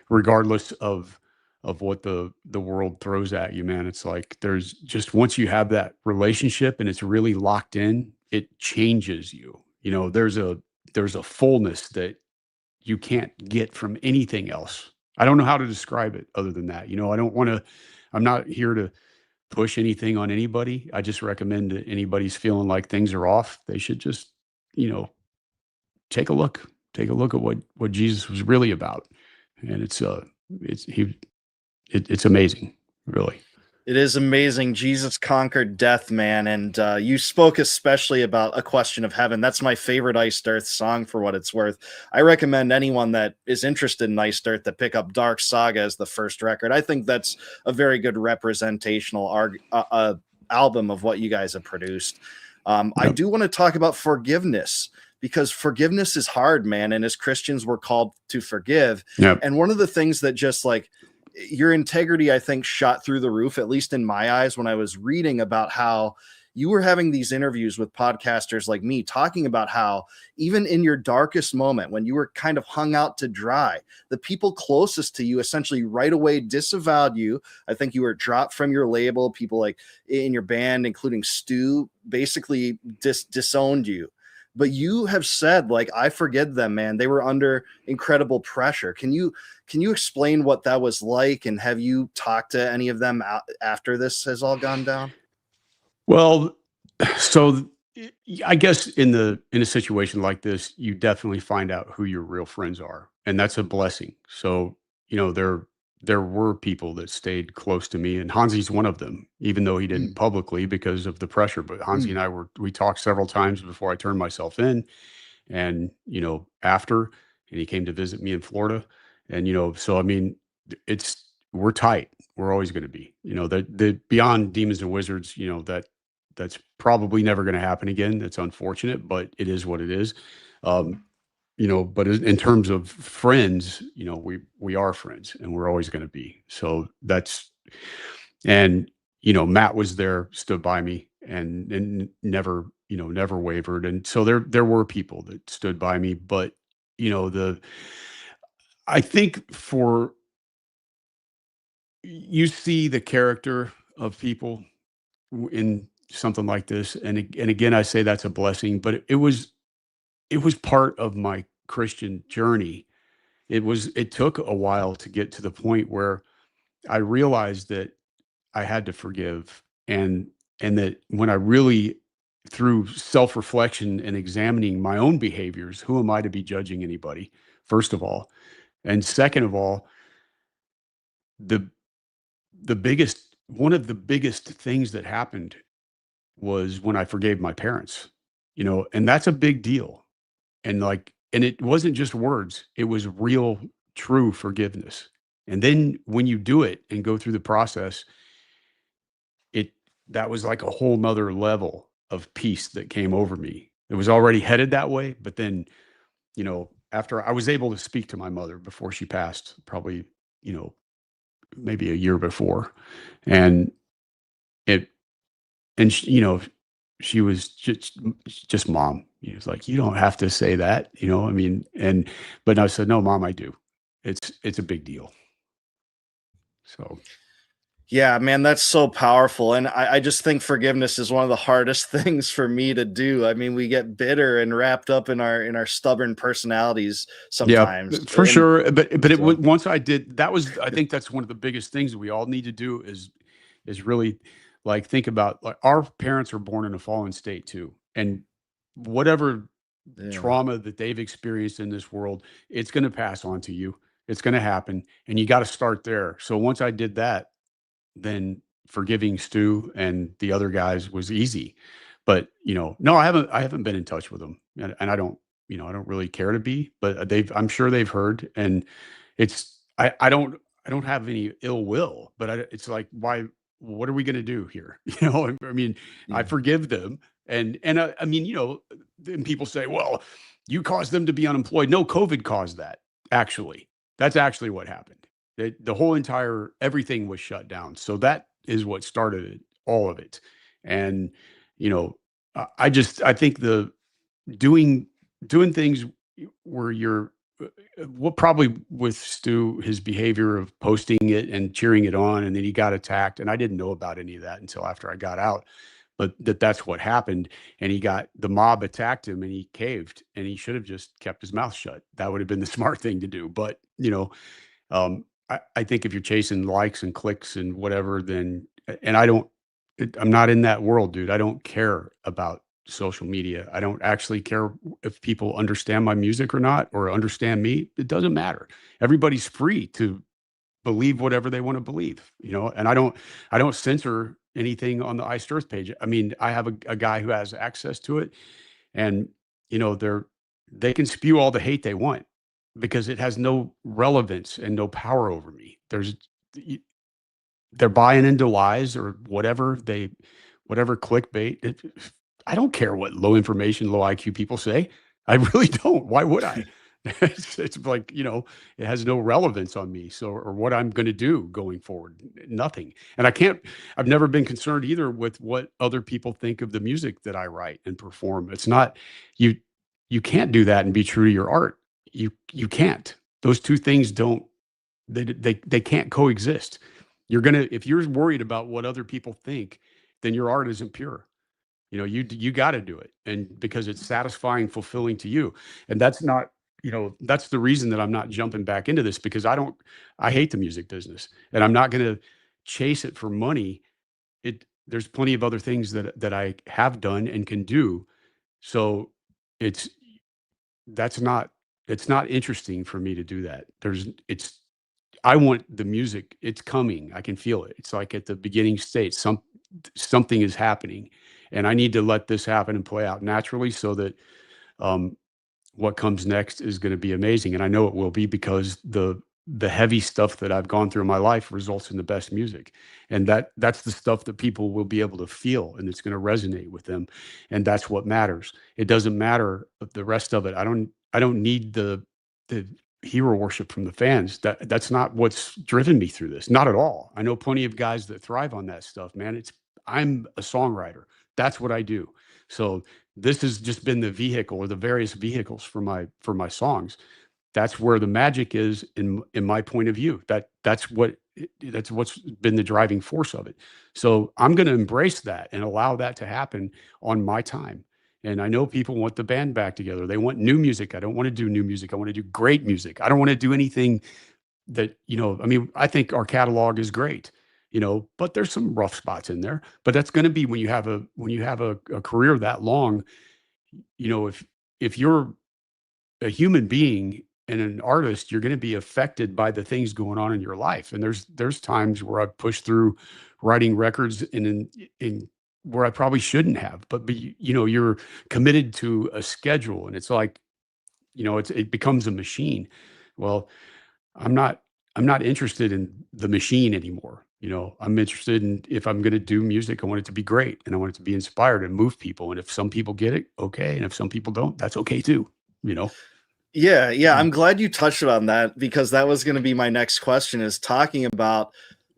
regardless of what the world throws at you, man, it's like, there's just, once you have that relationship and it's really locked in, it changes you. There's a fullness that you can't get from anything else. I don't know how to describe it other than that. I'm not here to push anything on anybody. I just recommend that anybody's feeling like things are off, they should just, take a look at what Jesus was really about. And it's amazing, really. It is amazing. Jesus conquered death, man. And you spoke especially about A Question of Heaven. That's my favorite Iced Earth song, for what it's worth. I recommend anyone that is interested in Iced Earth to pick up Dark Saga as the first record. I think that's a very good representational album of what you guys have produced. I do want to talk about forgiveness, because forgiveness is hard, man. And as Christians, we're called to forgive. Yep. And one of the things that just like, your integrity, I think, shot through the roof, at least in my eyes, when I was reading about how you were having these interviews with podcasters like me, talking about how even in your darkest moment, when you were kind of hung out to dry, the people closest to you essentially right away disavowed you. I think you were dropped from your label. People like in your band, including Stu, basically disowned you. but you have said, like, I forgive them, man. They were under incredible pressure. Can you explain what that was like, and have you talked to any of them after this has all gone down? Well, so I guess in a situation like this, you definitely find out who your real friends are, and that's a blessing. So, there were people that stayed close to me, and Hansi's one of them, even though he didn't publicly because of the pressure. But Hansi and I we talked several times before I turned myself in, and after, and he came to visit me in Florida, and so I mean, we're tight. We're always going to be, the beyond demons and wizards, that's probably never going to happen again. That's unfortunate, but it is what it is. But in terms of friends, we are friends, and we're always going to be. So and Matt was there, stood by me, and never, never wavered. And so there were people that stood by me, but I think you see the character of people in something like this, and again, I say that's a blessing, but it was part of my Christian journey. It took a while to get to the point where I realized that I had to forgive, and that when I really, through self-reflection and examining my own behaviors, who am I to be judging anybody, first of all, and second of all, the one of the biggest things that happened was when I forgave my parents, and that's a big deal. And it wasn't just words, it was real, true forgiveness. And then when you do it and go through the process, that was like a whole nother level of peace that came over me. It was already headed that way, but then, after I was able to speak to my mother before she passed, probably, maybe a year before, and she was just mom. It's like, you don't have to say that, I mean, but I said, no, mom, I do. It's a big deal. So. Yeah, man, that's so powerful. And I just think forgiveness is one of the hardest things for me to do. I mean, we get bitter and wrapped up in our stubborn personalities sometimes. Yeah, for sure. But it was, once I did, I think that's one of the biggest things that we all need to do is really, like, think about, like, our parents were born in a fallen state too. And whatever trauma that they've experienced in this world, it's going to pass on to you. It's going to happen. And you got to start there. So once I did that, then forgiving Stu and the other guys was easy. But, no, I haven't been in touch with them, and I don't really care to be, but I'm sure they've heard, and I don't have any ill will, but it's like, why, what are we going to do here? I mean, I forgive them. And I mean, then people say, well, you caused them to be unemployed. No, COVID caused that. Actually, that's actually what happened. The whole everything was shut down. So that is what started it, all of it. And, I think doing things where what probably with Stu, his behavior of posting it and cheering it on, and then he got attacked. And I didn't know about any of that until after I got out, but that's what happened. And the mob attacked him, and he caved, and he should have just kept his mouth shut. That would have been the smart thing to do. But, I think if you're chasing likes and clicks and whatever, then, and I'm not in that world, dude. I don't care about social media. I don't actually care if people understand my music or not, or understand me. It doesn't matter. Everybody's free to believe whatever they want to believe, and I don't censor anything on the Iced Earth page. I mean, I have a guy who has access to it, and, they can spew all the hate they want, because it has no relevance and no power over me. They're buying into lies or whatever clickbait. I don't care what low information, low IQ people say. I really don't. Why would I? It's like, it has no relevance on me. So, or what I'm going to do going forward, nothing. And I've never been concerned either with what other people think of the music that I write and perform. It's not, you can't do that and be true to your art. You can't. Those two things they can't coexist. If you're worried about what other people think, then your art isn't pure. You got to do it, and because it's satisfying, fulfilling to you. And that's not, that's the reason that I'm not jumping back into this, because I hate the music business, and I'm not going to chase it for money. There's plenty of other things that I have done and can do. So it's that's not it's not interesting for me to do that. I want the music. It's coming. I can feel it. It's like at the beginning state, something is happening, and I need to let this happen and play out naturally, so that what comes next is going to be amazing. And I know it will be, because the heavy stuff that I've gone through in my life results in the best music. And that's the stuff that people will be able to feel, and it's going to resonate with them. And that's what matters. It doesn't matter the rest of it. I don't need the hero worship from the fans. That's not what's driven me through this. Not at all. I know plenty of guys that thrive on that stuff, man. I'm a songwriter. That's what I do. So this has just been the vehicle, or the various vehicles for my songs. That's where the magic is in my point of view. That's what's been the driving force of it. So I'm going to embrace that and allow that to happen on my time. And I know people want the band back together. They want new music. I don't want to do new music. I want to do great music. I don't want to do anything that, I think our catalog is great, but there's some rough spots in there. But that's going to be when you have a career that long, if you're a human being and an artist, you're going to be affected by the things going on in your life. And there's times where I've pushed through writing records in where I probably shouldn't have, but you're committed to a schedule, and it's like, it becomes a machine. Well, I'm not interested in the machine anymore. I'm interested in, if I'm going to do music, I want it to be great, and I want it to be inspired and move people. And if some people get it, okay. And if some people don't, that's okay too, Yeah. I'm glad you touched on that, because that was going to be my next question, is talking about,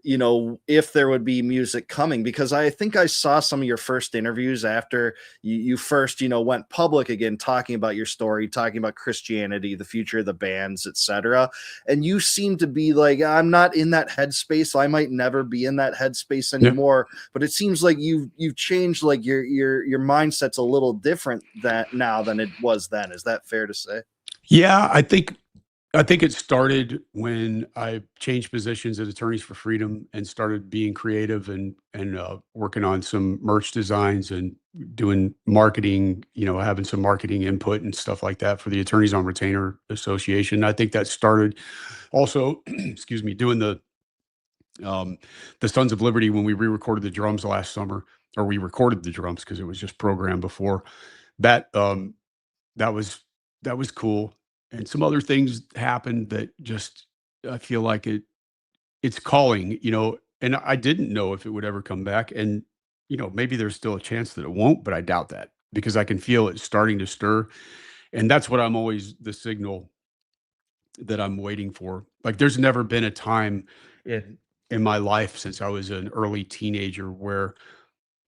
if there would be music coming, because I think I saw some of your first interviews after you first, went public again, talking about your story, talking about Christianity, the future of the bands, etc. And you seem to be like, I'm not in that headspace. I might never be in that headspace anymore. Yeah. But it seems like you've changed, like your mindset's a little different now than it was then. Is that fair to say? Yeah, I think it started when I changed positions at Attorneys for Freedom and started being creative and working on some merch designs and doing marketing, having some marketing input and stuff like that for the Attorneys on Retainer Association. I think that started also, excuse me, doing the Sons of Liberty when we re-recorded the drums last summer, or we recorded the drums because it was just programmed before. That was cool. And some other things happened that just, I feel like it's calling, and I didn't know if it would ever come back. And, maybe there's still a chance that it won't, but I doubt that, because I can feel it starting to stir. And that's what I'm always, the signal that I'm waiting for. Like, there's never been a time in my life since I was an early teenager where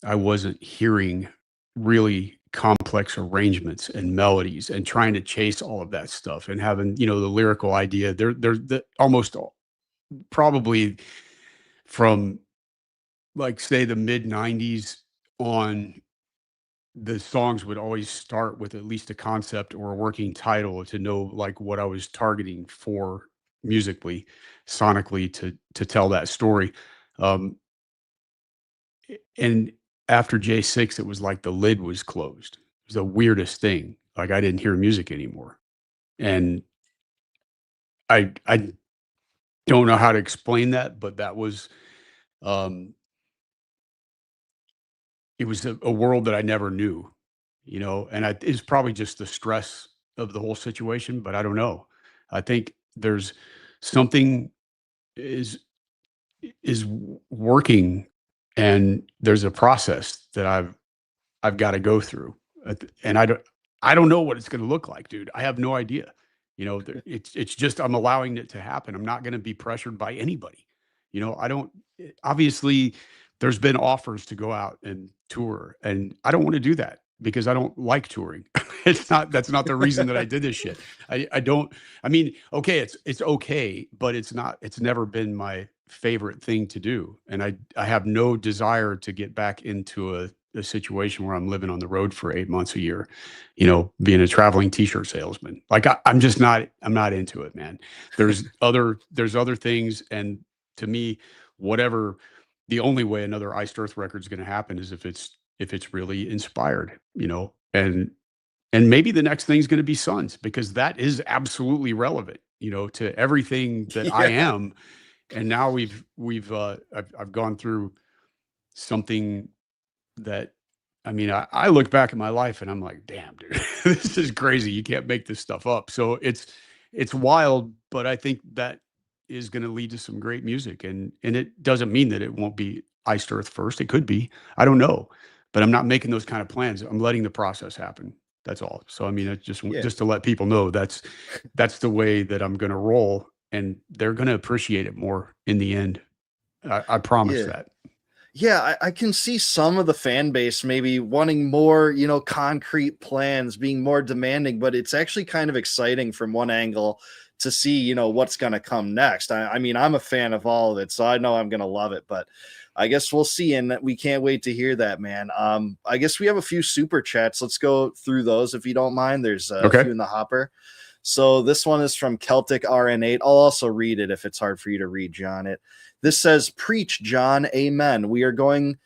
I wasn't hearing really complex arrangements and melodies and trying to chase all of that stuff and having, the lyrical idea. They're almost probably from, like, say, the mid 90s on, the songs would always start with at least a concept or a working title to know, like, what I was targeting for musically, sonically, to tell that story. And after J6, it was like the lid was closed. It was the weirdest thing. Like, I didn't hear music anymore. And I don't know how to explain that, but that was, it was a world that I never knew, and it's probably just the stress of the whole situation, but I don't know. I think there's something is working, and there's a process that I've got to go through, and I don't know what it's going to look like, dude. I have no idea. It's just, I'm allowing it to happen. I'm not going to be pressured by anybody. Obviously there's been offers to go out and tour, and I don't want to do that because I don't like touring. That's not the reason that I did this shit. Okay, it's okay, but it's never been my favorite thing to do. And I have no desire to get back into a situation where I'm living on the road for 8 months a year, you know, being a traveling t-shirt salesman. Like I'm not into it, man. There's other things. And to me, the only way another Iced Earth record is going to happen is if it's really inspired, you know, and maybe the next thing's going to be Sons, because that is absolutely relevant, you know, to everything that I am. And now I've gone through something that, I mean, I look back at my life and I'm like, damn, dude, this is crazy. You can't make this stuff up. So it's wild, but I think that is going to lead to some great music. And it doesn't mean that it won't be Iced Earth first. It could be, I don't know, but I'm not making those kind of plans. I'm letting the process happen. That's all. So, I mean, it's just to let people know that's the way that I'm going to roll, and they're going to appreciate it more in the end. I promise that. Yeah, I can see some of the fan base maybe wanting more, you know, concrete plans, being more demanding, but it's actually kind of exciting from one angle to see, you know, what's going to come next. I mean, I'm a fan of all of it, so I know I'm going to love it, but I guess we'll see, and we can't wait to hear that, man. I guess we have a few super chats. Let's go through those if you don't mind. There's a few in the hopper. So this one is from Celtic RN8. I'll also read it if it's hard for you to read, John. This says, "Preach, John, amen. We are going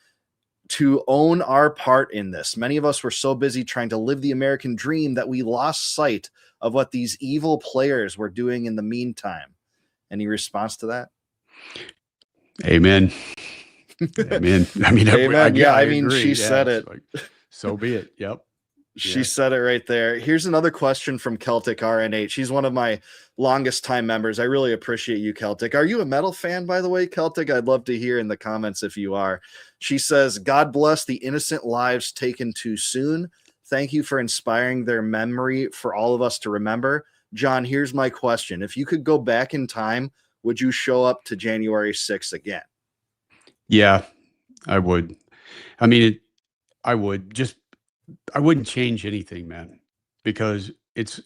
to own our part in this. Many of us were so busy trying to live the American dream that we lost sight of what these evil players were doing in the meantime." Any response to that? Amen. Amen. I mean, amen. I mean, agree. She said it. Like, so be it. Yep. She said it right there. Here's another question from Celtic RN8. She's one of my longest time members. I really appreciate you, Celtic. Are you a metal fan, by the way, Celtic? I'd love to hear in the comments if you are. She says, "God bless the innocent lives taken too soon. Thank you for inspiring their memory for all of us to remember. John, here's my question. If you could go back in time, would you show up to January 6th again?" Yeah, I would. I mean, I would. I wouldn't change anything, man, because it's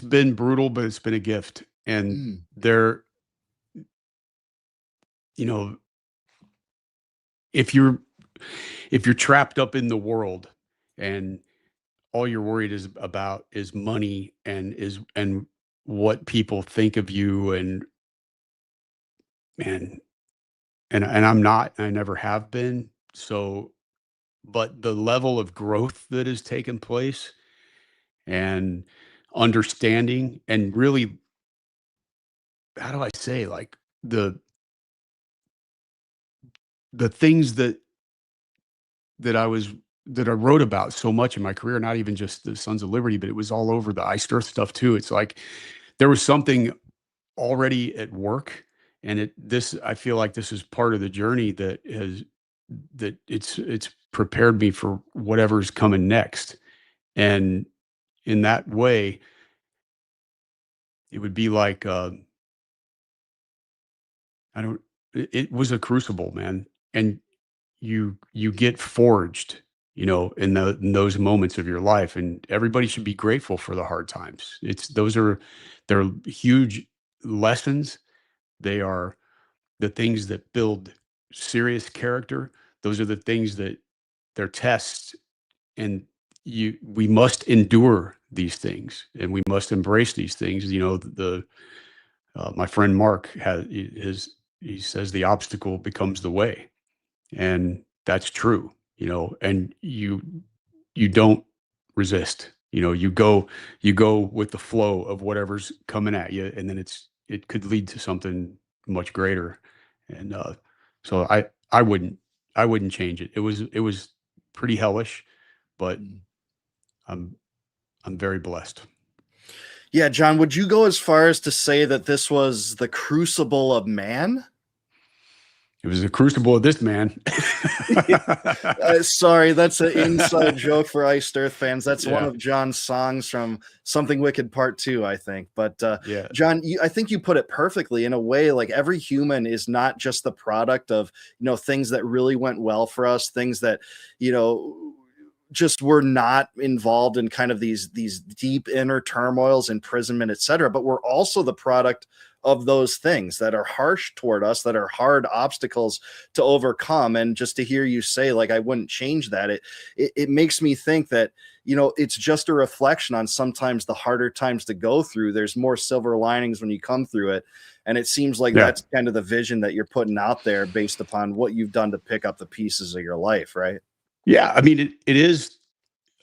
been brutal, but it's been a gift. And there, you know, if you're trapped up in the world and all you're worried about is money and what people think of you, and man, and I'm not, I never have been. So, but the level of growth that has taken place and understanding, and really, how do I say, like the things that I wrote about so much in my career, not even just the Sons of Liberty, but it was all over the Iced Earth stuff too. It's like there was something already at work, and I feel like this is part of the journey that it's prepared me for whatever's coming next. And in that way, it would be like, it was a crucible, man. And you get forged, you know, in those moments of your life, and everybody should be grateful for the hard times. They're huge lessons. They are the things that build serious character. Those are the things that they're tests, and we must endure these things, and we must embrace these things. You know, my friend Mark he says the obstacle becomes the way, and that's true. You know, and you don't resist. You know, you go with the flow of whatever's coming at you, and then it could lead to something much greater. And so I wouldn't change it. It was pretty hellish, but I'm very blessed. Yeah, John, would you go as far as to say that this was the crucible of man? It was the crucible of this man. Sorry, that's an inside joke for Iced Earth fans. That's one of John's songs from Something Wicked Part 2, I think. But John, I think you put it perfectly in a way. Like, every human is not just the product of, you know, things that really went well for us, things that, you know, just were not involved in kind of these deep inner turmoils, imprisonment, etc. But we're also the product of those things that are harsh toward us, that are hard obstacles to overcome. And just to hear you say, like, I wouldn't change that, it makes me think that, you know, it's just a reflection on sometimes the harder times to go through. There's more silver linings when you come through it. And it seems like that's kind of the vision that you're putting out there based upon what you've done to pick up the pieces of your life, right? Yeah, I mean, it is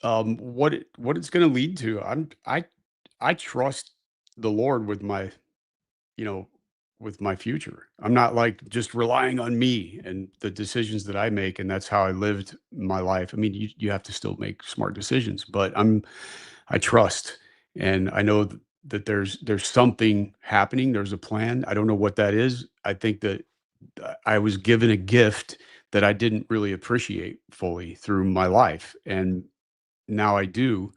what it's going to lead to. I trust the Lord with my, you know, with my future. I'm not like just relying on me and the decisions that I make, and that's how I lived my life. I mean, you have to still make smart decisions, but I trust, and I know that there's something happening. There's a plan. I don't know what that is. I think that I was given a gift that I didn't really appreciate fully through my life, and now I do.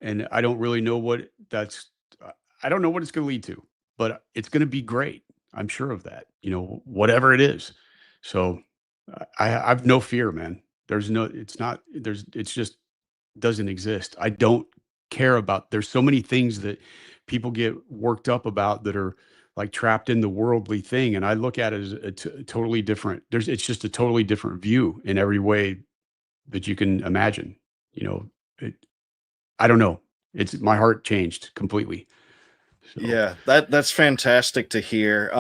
And I don't really know what I don't know what it's going to lead to, but it's going to be great. I'm sure of that, you know, whatever it is. So I've no fear, man. It's just doesn't exist. I don't care about, there's so many things that people get worked up about that are like trapped in the worldly thing. And I look at it as a totally different, it's just a totally different view in every way that you can imagine, you know. I don't know. My heart changed completely. So. Yeah, that's fantastic to hear.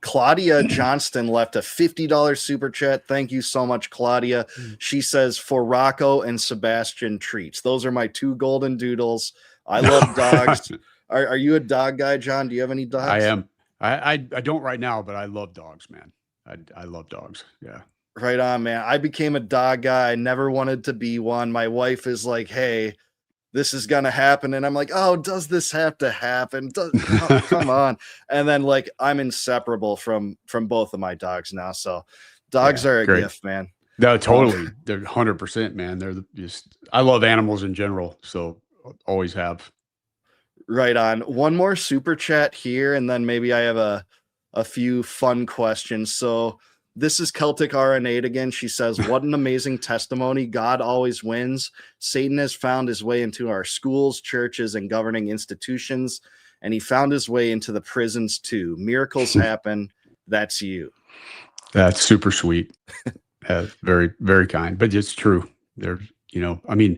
Claudia Johnston left a $50 super chat. Thank you so much, Claudia. She says, for Rocco and Sebastian treats. Those are my two golden doodles. I love dogs. Are you a dog guy, John? Do you have any dogs? I am. I don't right now, but I love dogs, man. I love dogs. Yeah. Right on, man. I became a dog guy. I never wanted to be one. My wife is like, hey, this is going to happen. And I'm like, oh, does this have to happen? Come on. And then like, I'm inseparable from both of my dogs now. So dogs are a gift, man. No, totally. They're 100%, man. I love animals in general. So always have. Right on. One more super chat here. And then maybe I have a few fun questions. So this is Celtic RN8 again. She says, what an amazing testimony. God always wins. Satan has found his way into our schools, churches, and governing institutions, and he found his way into the prisons too. Miracles happen. That's you. That's super sweet. Very, very kind, but it's true. There, you know, I mean,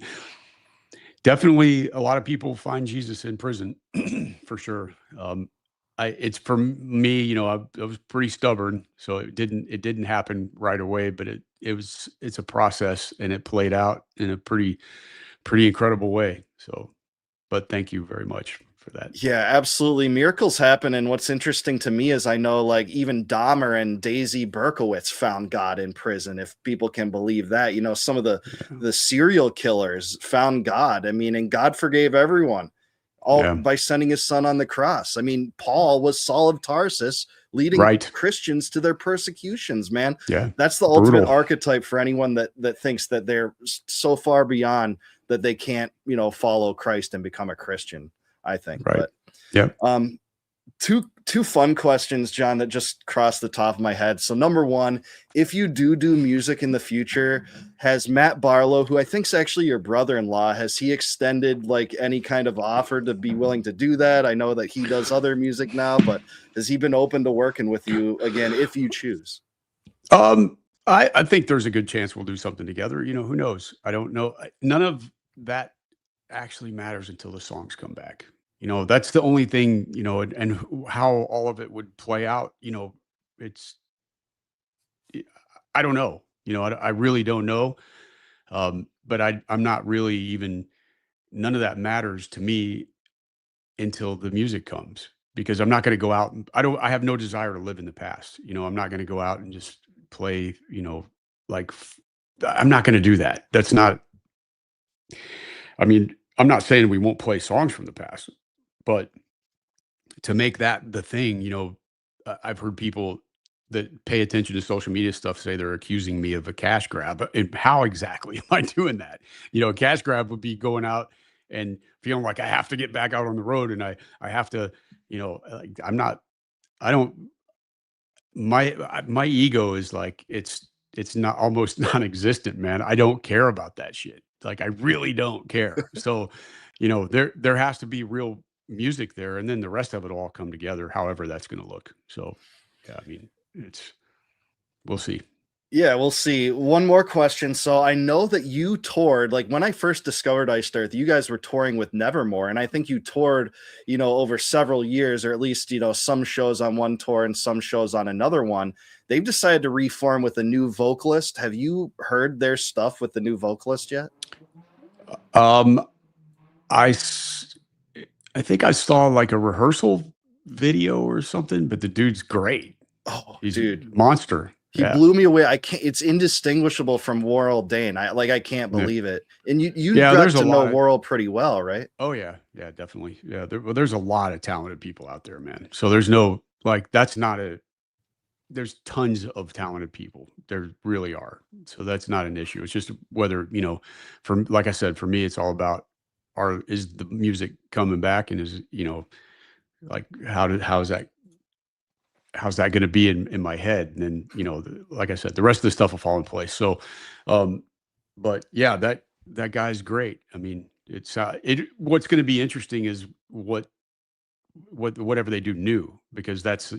definitely a lot of people find Jesus in prison for sure. It's for me, you know, I was pretty stubborn, so it didn't happen right away, but it's a process, and it played out in a pretty incredible way. So, but thank you very much for that. Yeah, absolutely. Miracles happen. And what's interesting to me is I know like even Dahmer and Daisy Berkowitz found God in prison, if people can believe that. You know, some of the serial killers found God. I mean, and God forgave everyone. By sending his son on the cross. I mean, Paul was Saul of Tarsus, leading Christians to their persecutions, man. Yeah. That's the ultimate archetype for anyone that thinks that they're so far beyond that they can't, you know, follow Christ and become a Christian, I think. Right. But yeah. Two fun questions, John, that just crossed the top of my head. So number one, if you do music in the future, has Matt Barlow, who I think is actually your brother-in-law, has he extended like any kind of offer to be willing to do that? I know that he does other music now, but has he been open to working with you again, if you choose? I think there's a good chance we'll do something together. You know, who knows? I don't know. None of that actually matters until the songs come back. You know, that's the only thing, you know, and how all of it would play out, you know, I don't know, you know, I really don't know. But I'm not really even, none of that matters to me until the music comes, because I'm not going to go out and I have no desire to live in the past. You know, I'm not going to go out and just play, you know, like I'm not going to do that. That's not, I mean, I'm not saying we won't play songs from the past, but to make that the thing, you know, I've heard people that pay attention to social media stuff say they're accusing me of a cash grab. And how exactly am I doing that? You know, a cash grab would be going out and feeling like I have to get back out on the road, and I have to, you know, like my ego is like, it's not almost non-existent, man. I don't care about that shit. Like, I really don't care. So, you know, there has to be real music there, and then the rest of it will all come together, however that's going to look. So, yeah, I mean, we'll see. Yeah, we'll see. One more question. So I know that you toured, like when I first discovered Iced Earth, you guys were touring with Nevermore. And I think you toured, over several years, or at least, some shows on one tour and some shows on another one. They've decided to reform with a new vocalist. Have you heard their stuff with the new vocalist yet? I think I saw like a rehearsal video or something, but the dude's great. Oh, He's dude. a monster. He blew me away. It's indistinguishable from Worrell Dane. I can't believe it. And you got to know Worrell pretty well, right? Oh yeah, definitely. Yeah, there's a lot of talented people out there, man. So there's no there's tons of talented people. There really are. So that's not an issue. It's just whether, like I said, for me, it's all about is the music coming back, and is, like how's that going to be in my head? And then, like I said, the rest of the stuff will fall in place. So, but yeah, that guy's great. I mean, what's going to be interesting is whatever they do new, because that's,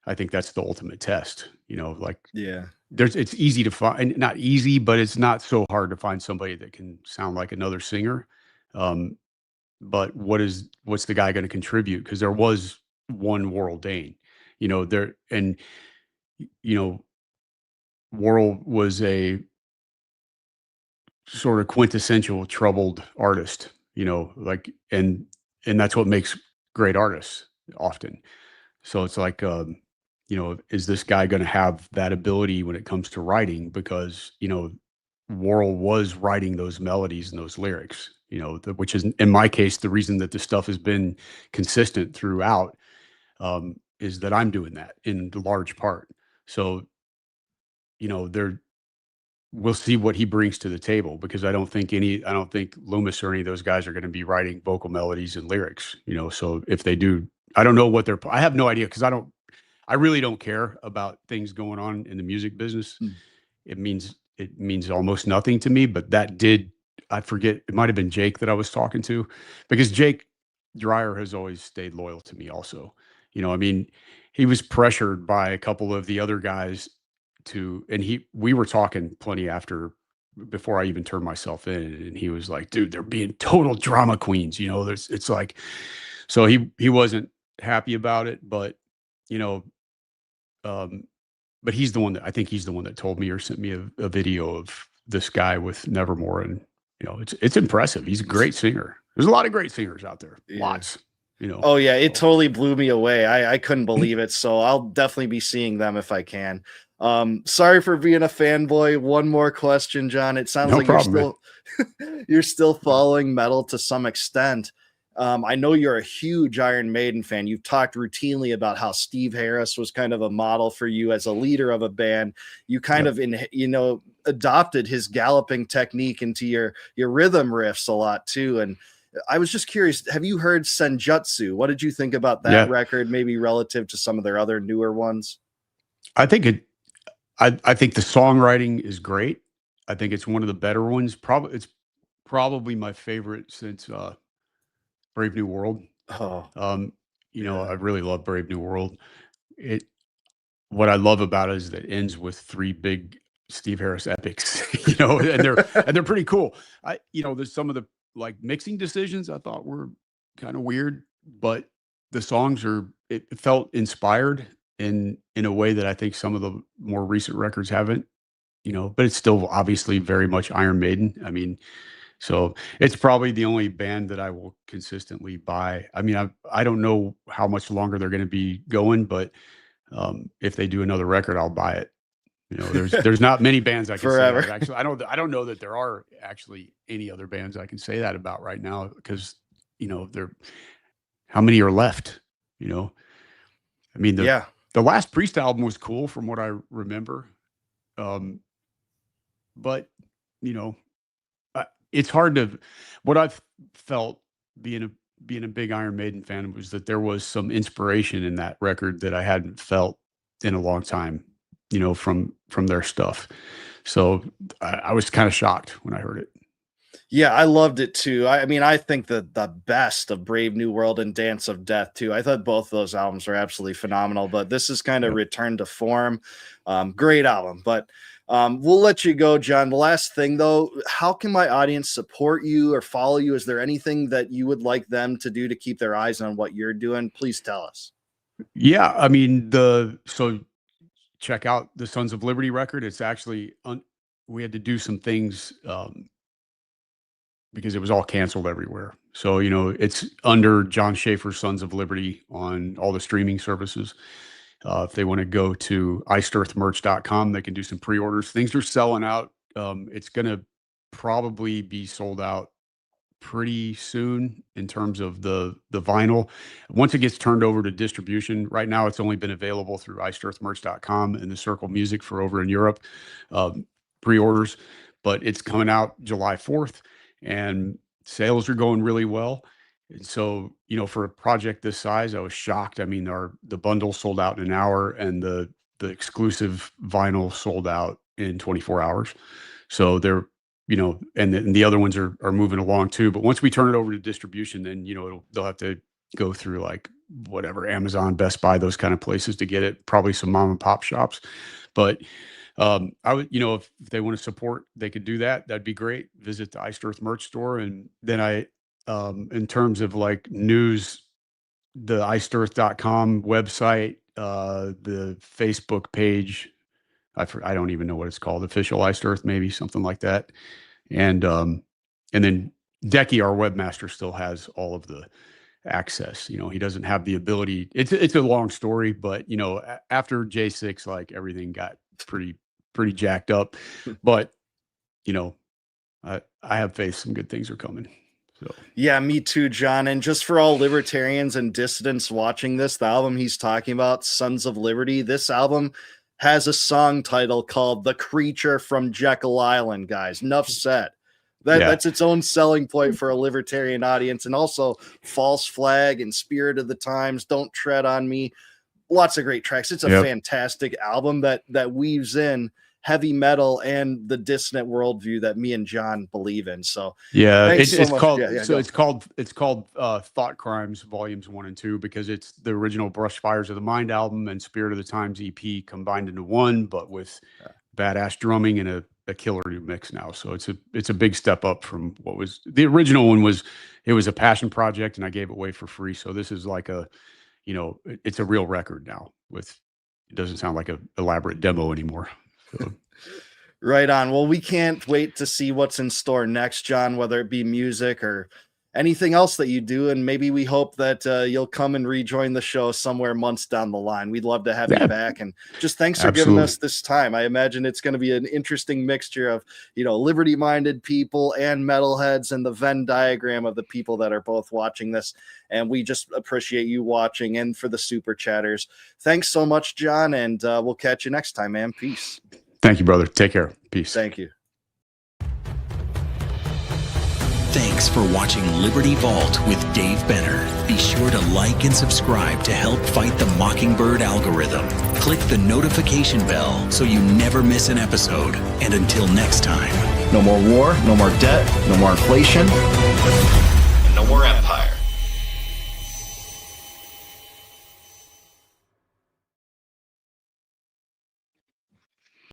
I think that's the ultimate test, it's easy to find, not easy, but it's not so hard to find somebody that can sound like another singer. But what's the guy going to contribute? Because there was one Worrell Dane, Worrell was a sort of quintessential troubled artist, and that's what makes great artists often. So it's like, is this guy going to have that ability when it comes to writing? Because, Worrell was writing those melodies and those lyrics, which is, in my case, the reason that the stuff has been consistent throughout, is that I'm doing that in large part. So, we'll see what he brings to the table, because I don't think Loomis or any of those guys are going to be writing vocal melodies and lyrics, so if they do, I don't know I have no idea, because I really don't care about things going on in the music business. It means almost nothing to me, but I forget, it might've been Jake that I was talking to, because Jake Dreyer has always stayed loyal to me also. He was pressured by a couple of the other guys we were talking plenty before I even turned myself in, and he was like, dude, they're being total drama queens. It's like, so he wasn't happy about it, but, but he's the one that told me or sent me a video of this guy with Nevermore. And, it's impressive. He's a great singer. There's a lot of great singers out there. Yeah. Lots. Oh yeah, it totally blew me away. I couldn't believe it. So I'll definitely be seeing them if I can. Sorry for being a fanboy. One more question, John. It sounds like you're still following metal to some extent. I know you're a huge Iron Maiden fan. You've talked routinely about how Steve Harris was kind of a model for you as a leader of a band. You kind of adopted his galloping technique into your rhythm riffs a lot too. And I was just curious, have you heard Senjutsu? What did you think about that record, maybe relative to some of their other newer ones? I think I think the songwriting is great. I think it's one of the better ones. It's probably my favorite since Brave New World. I really love Brave New World. What I love about it is that it ends with 3 big Steve Harris epics, and they're pretty cool. There's some of the mixing decisions I thought were kind of weird, but the songs it felt inspired in a way that I think some of the more recent records haven't, but it's still obviously very much Iron Maiden. So it's probably the only band that I will consistently buy. I don't know how much longer they're going to be going, but if they do another record, I'll buy it. There's not many bands I can forever. Say that. Actually, I don't know that there are actually any other bands I can say that about right now, because how many are left? The last Priest album was cool from what I remember, but it's hard to. What I've felt being a big Iron Maiden fan was that there was some inspiration in that record that I hadn't felt in a long time. From their stuff. So I was kind of shocked when I heard it. Yeah, I loved it too. I mean, I think that the best of Brave New World and Dance of Death too. I thought both of those albums were absolutely phenomenal, but this is kind of return to form. Great album, but we'll let you go, John. The last thing though, how can my audience support you or follow you? Is there anything that you would like them to do to keep their eyes on what you're doing? Please tell us. Yeah, I mean, so check out the Sons of Liberty record. It's actually we had to do some things because it was all canceled everywhere. So, it's under Jon Schaffer Sons of Liberty on all the streaming services. If they want to go to iceearthmerch.com, they can do some pre-orders. Things are selling out. It's going to probably be sold out pretty soon in terms of the vinyl. Once it gets turned over to distribution, right now it's only been available through iceearthmerch.com and the Circle Music for over in Europe, pre-orders, but it's coming out July 4th. And sales are going really well. And so, for a project this size, I was shocked. I mean, the bundle sold out in an hour and the exclusive vinyl sold out in 24 hours. So they're, and the other ones are moving along too. But once we turn it over to distribution, then, they'll have to go through like whatever, Amazon, Best Buy, those kind of places to get it, probably some mom and pop shops. But I would, if they want to support, they could do that. That'd be great. Visit the Iced Earth merch store. And then in terms of like news, the iceearth.com website, the Facebook page, I don't even know what it's called, official Iced Earth, maybe something like that. And then Decky, our webmaster, still has all of the access. He doesn't have the ability. It's a long story, but after J6, like everything got pretty jacked up, but I have faith some good things are coming. So yeah, me too, John. And just for all libertarians and dissidents watching this, the album he's talking about, Sons of Liberty, this album has a song title called The Creature from Jekyll Island, guys. Enough said. That's its own selling point for a libertarian audience. And also False Flag and Spirit of the Times, Don't Tread on Me. Lots of great tracks. It's a fantastic album that weaves in heavy metal and the dissonant worldview that me and John believe in. So it's called Thought Crimes Volumes 1 and 2 because it's the original Brush Fires of the Mind album and Spirit of the Times EP combined into one, but with badass drumming and a killer new mix now. So it's a big step up from what was the original one. It was a passion project and I gave it away for free. So this is like it's a real record now. It doesn't sound like an elaborate demo anymore. So. Right on. Well, we can't wait to see what's in store next, John, whether it be music or anything else that you do. And maybe we hope that you'll come and rejoin the show somewhere months down the line. We'd love to have you back. And just thanks for giving us this time. I imagine it's going to be an interesting mixture of, liberty-minded people and metalheads and the Venn diagram of the people that are both watching this. And we just appreciate you watching and for the super chatters. Thanks so much, John. And we'll catch you next time, man. Peace. Thank you, brother. Take care. Peace. Thank you. Thanks for watching Liberty Vault with Dave Benner. Be sure to like and subscribe to help fight the Mockingbird algorithm. Click the notification bell so you never miss an episode. And until next time. No more war, no more debt, no more inflation. No more empire.